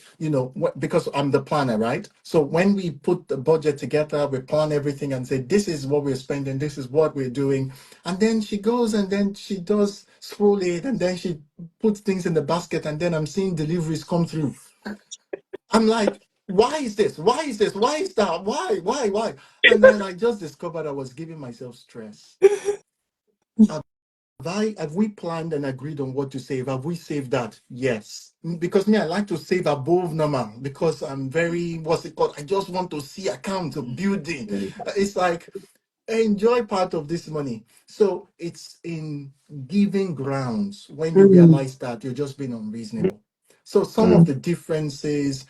because I'm the planner, right? So when we put the budget together, we plan everything and say, this is what we're spending, this is what we're doing. And then she goes and then she does scroll it, and then she puts things in the basket, and then I'm seeing deliveries come through. I'm like, why is this? Why is this? Why is that? Why? And then I just discovered I was giving myself stress. Have we planned and agreed on what to save? Have we saved that? Yes. Because I like to save above normal because I'm very, what's it called? I just want to see account of building. It's like, enjoy part of this money. So it's in giving grounds when you realize that you're just being unreasonable. So some of the differences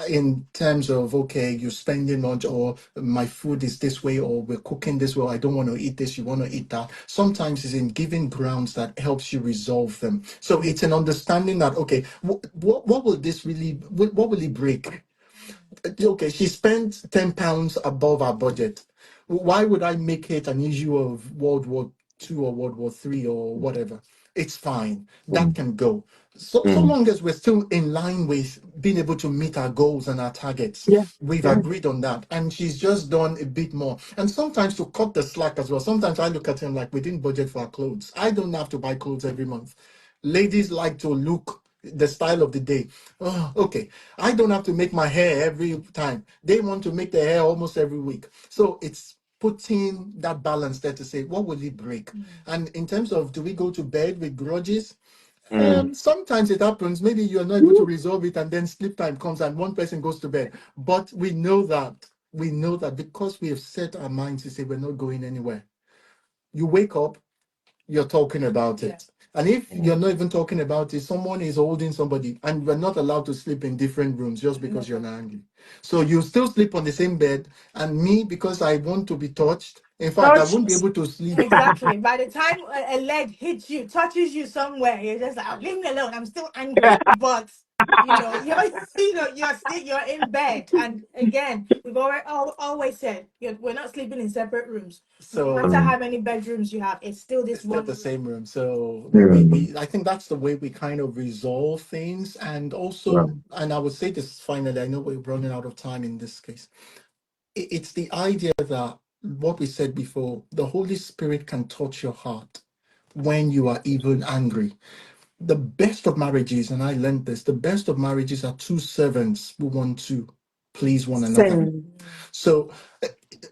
in terms of, okay, you're spending much, or my food is this way, or we're cooking this way, I don't want to eat this, you want to eat that. Sometimes it's in giving grounds that helps you resolve them. So it's an understanding that, okay, what will this really, what will it break? Okay, she spent £10 above our budget. Why would I make it an issue of World War II or World War III or whatever? It's fine. That can go. So long as we're still in line with being able to meet our goals and our targets. We've agreed on that. And she's just done a bit more. And sometimes to cut the slack as well. Sometimes I look at him like we didn't budget for our clothes. I don't have to buy clothes every month. Ladies like to look the style of the day. Oh, okay. I don't have to make my hair every time. They want to make their hair almost every week. So it's putting that balance there to say, what will it break? And in terms of, do we go to bed with grudges? Sometimes it happens. Maybe you're not able to resolve it, and then sleep time comes and one person goes to bed. But we know that because we have set our minds to say we're not going anywhere. You wake up, you're talking about it. And if you're not even talking about it, someone is holding somebody, and we're not allowed to sleep in different rooms just because you're not angry. So you still sleep on the same bed, and me, because I want to be touched, in fact, I won't be able to sleep. Exactly. By the time a leg hits you, touches you somewhere, you're just like, "Oh, leave me alone. I'm still angry." But you're in bed. And again, we've always said we're not sleeping in separate rooms. So No matter how many bedrooms you have, it's still this it's still one the room. same room. So we I think that's the way we kind of resolve things. And also, and I would say this finally, I know we're running out of time in this case. It's the idea that what we said before, the Holy Spirit can touch your heart when you are even angry. The best of marriages, and I learned this, the best of marriages are two servants who want to please one another. So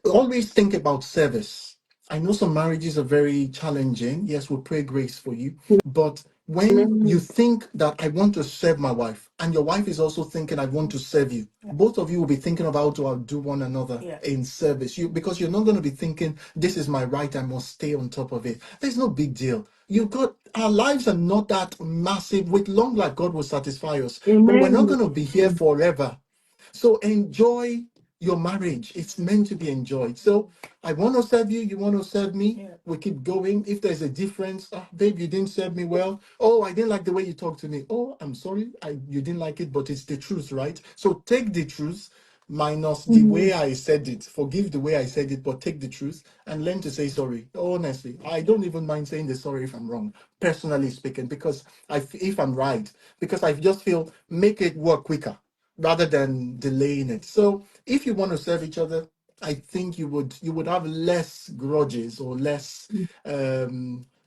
always think about service. I know some marriages are very challenging. Yes, we'll pray grace for you. But when you think that I want to serve my wife, and your wife is also thinking, I want to serve you, both of you will be thinking about to outdo one another in service. Because you're not going to be thinking, this is my right, I must stay on top of it. There's no big deal. Our lives are not that massive. With long life, God will satisfy us. But we're not going to be here forever. So enjoy your marriage. It's meant to be enjoyed. So I want to serve you. You want to serve me. Yeah. We keep going. If there's a difference, babe, you didn't serve me well. Oh, I didn't like the way you talked to me. Oh, I'm sorry. You didn't like it, but it's the truth, right? So take the truth minus the way I said it. Forgive the way I said it, but take the truth and learn to say sorry. Honestly, I don't even mind saying the sorry if I'm wrong, personally speaking, because if I'm right, because I just feel make it work quicker rather than delaying it. So if you want to serve each other, I think you would have less grudges or less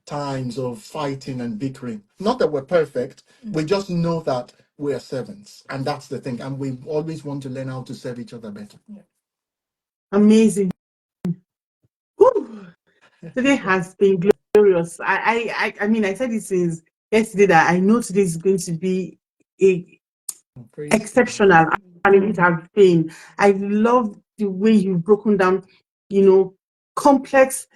times of fighting and bickering. Not that we're perfect, we just know that we're servants, and that's the thing. And we always want to learn how to serve each other better. Amazing. Whew. Today has been glorious. I mean, I said it since yesterday that I know today is going to be exceptional, and it has been. I love the way you've broken down, complex.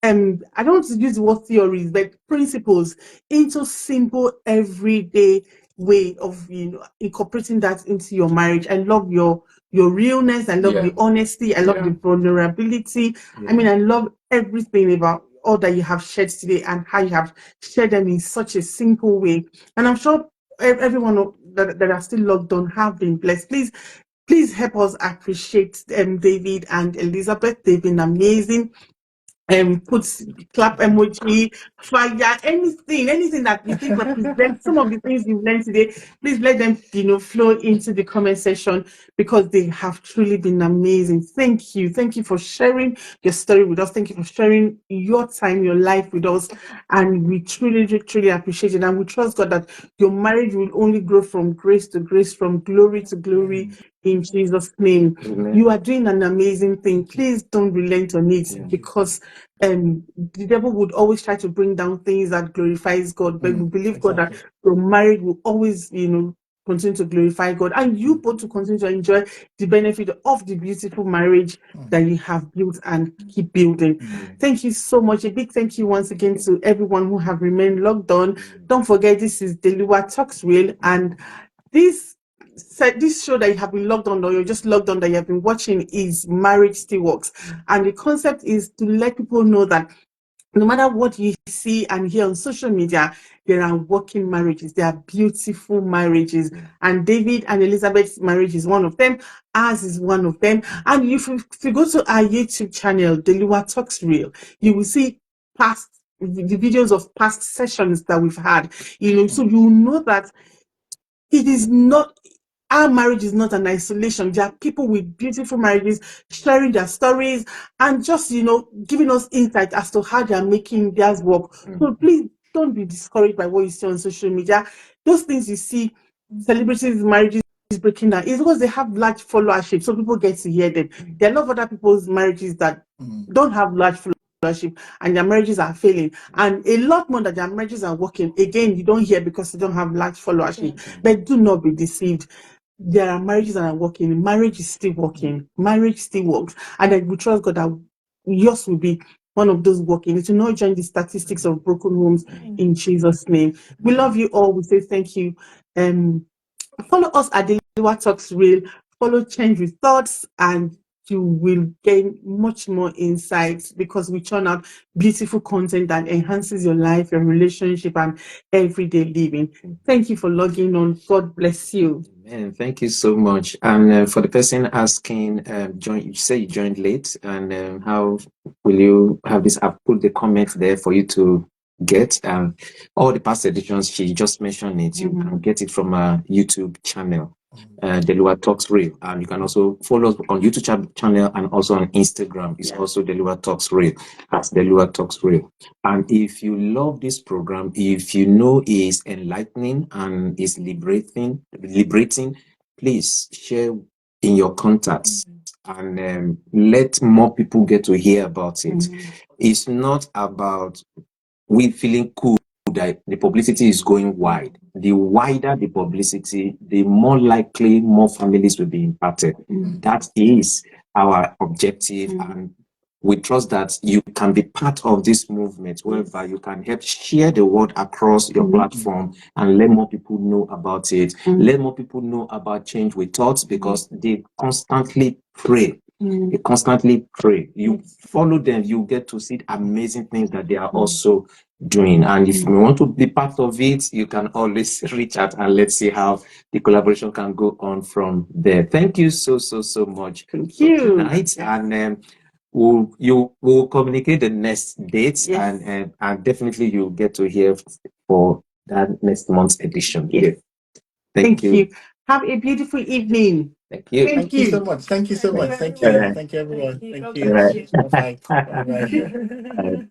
I don't want to use the word theories, but principles into simple everyday way of incorporating that into your marriage. I love your realness. I love the honesty. I love the vulnerability. I mean, I love everything about all that you have shared today and how you have shared them in such a simple way. And I'm sure everyone that are still logged on have been blessed. Please help us appreciate David and Elizabeth. They've been amazing. Put clap emoji, fire, anything that you think represents some of the things you've learned today. Please let them, flow into the comment section, because they have truly been amazing. Thank you for sharing your story with us. Thank you for sharing your time, your life with us, and we truly, truly appreciate it. And we trust God that your marriage will only grow from grace to grace, from glory to glory. In Jesus' name. Amen. You are doing an amazing thing. Please don't relent on it, because the devil would always try to bring down things that glorifies God. But we believe God that your marriage will always, continue to glorify God, and you both to continue to enjoy the benefit of the beautiful marriage that you have built and keep building. Thank you so much. A big thank you once again to everyone who have remained logged on. Don't forget, this is the Uwa Talks Real, and this show that you have been logged on, or you're just logged on, that you have been watching, is Marriage Still Works. And the concept is to let people know that no matter what you see and hear on social media, there are working marriages, there are beautiful marriages. And David and Elizabeth's marriage is one of them. Ours is one of them. And if you go to our YouTube channel, the Uwa Talks Real, you will see the videos of past sessions that we've had. So you know that it is not, our marriage is not an isolation. There are people with beautiful marriages sharing their stories and just, giving us insight as to how they are making theirs work. So please don't be discouraged by what you see on social media. Those things you see, celebrities' marriages breaking down, is because they have large followership, so people get to hear them. There are a lot of other people's marriages that don't have large followership, and their marriages are failing, and a lot more that their marriages are working. Again, you don't hear because they don't have large followership. But do not be deceived. There are marriages that are working. Marriage is still working. Marriage still works, and I will trust God that yours will be one of those working. It will not join the statistics of broken homes, in Jesus' name. We love you all. We say thank you. Follow us at the Uwa Talks Real. Follow Change with Thoughts, and you will gain much more insights, because we churn out beautiful content that enhances your life, your relationship, and everyday living. Thank you for logging on. God bless you. Amen. Thank you so much. And for the person asking, you say you joined late, and how will you have this? I've put the comments there for you to get. All the past editions, she just mentioned it. You can get it from our YouTube channel, the Uwa Talks Real. And you can also follow us on YouTube channel, and also on Instagram. It's also the Uwa Talks Real. That's the Uwa Talks Real. And if you love this program, if you know it's enlightening and is liberating, please share in your contacts and let more people get to hear about it. It's not about we feeling cool that the publicity is going wide. The wider the publicity, the more likely more families will be impacted. That is our objective, and we trust that you can be part of this movement whereby you can help share the word across your platform and let more people know about it. Let more people know about Change with Thoughts, because they constantly pray. They constantly pray. You follow them, you get to see amazing things that they are also doing. And if you want to be part of it, you can always reach out and let's see how the collaboration can go on from there. Thank you so much. Thank you. Tonight, and we'll communicate the next dates, and definitely you'll get to hear for that next month's edition. Yes. Thank you. Have a beautiful evening. Thank you. Thank you so much. Thank you so much. Thank you. Thank you, everyone. Thank you. Bye-bye. Bye-bye. All right.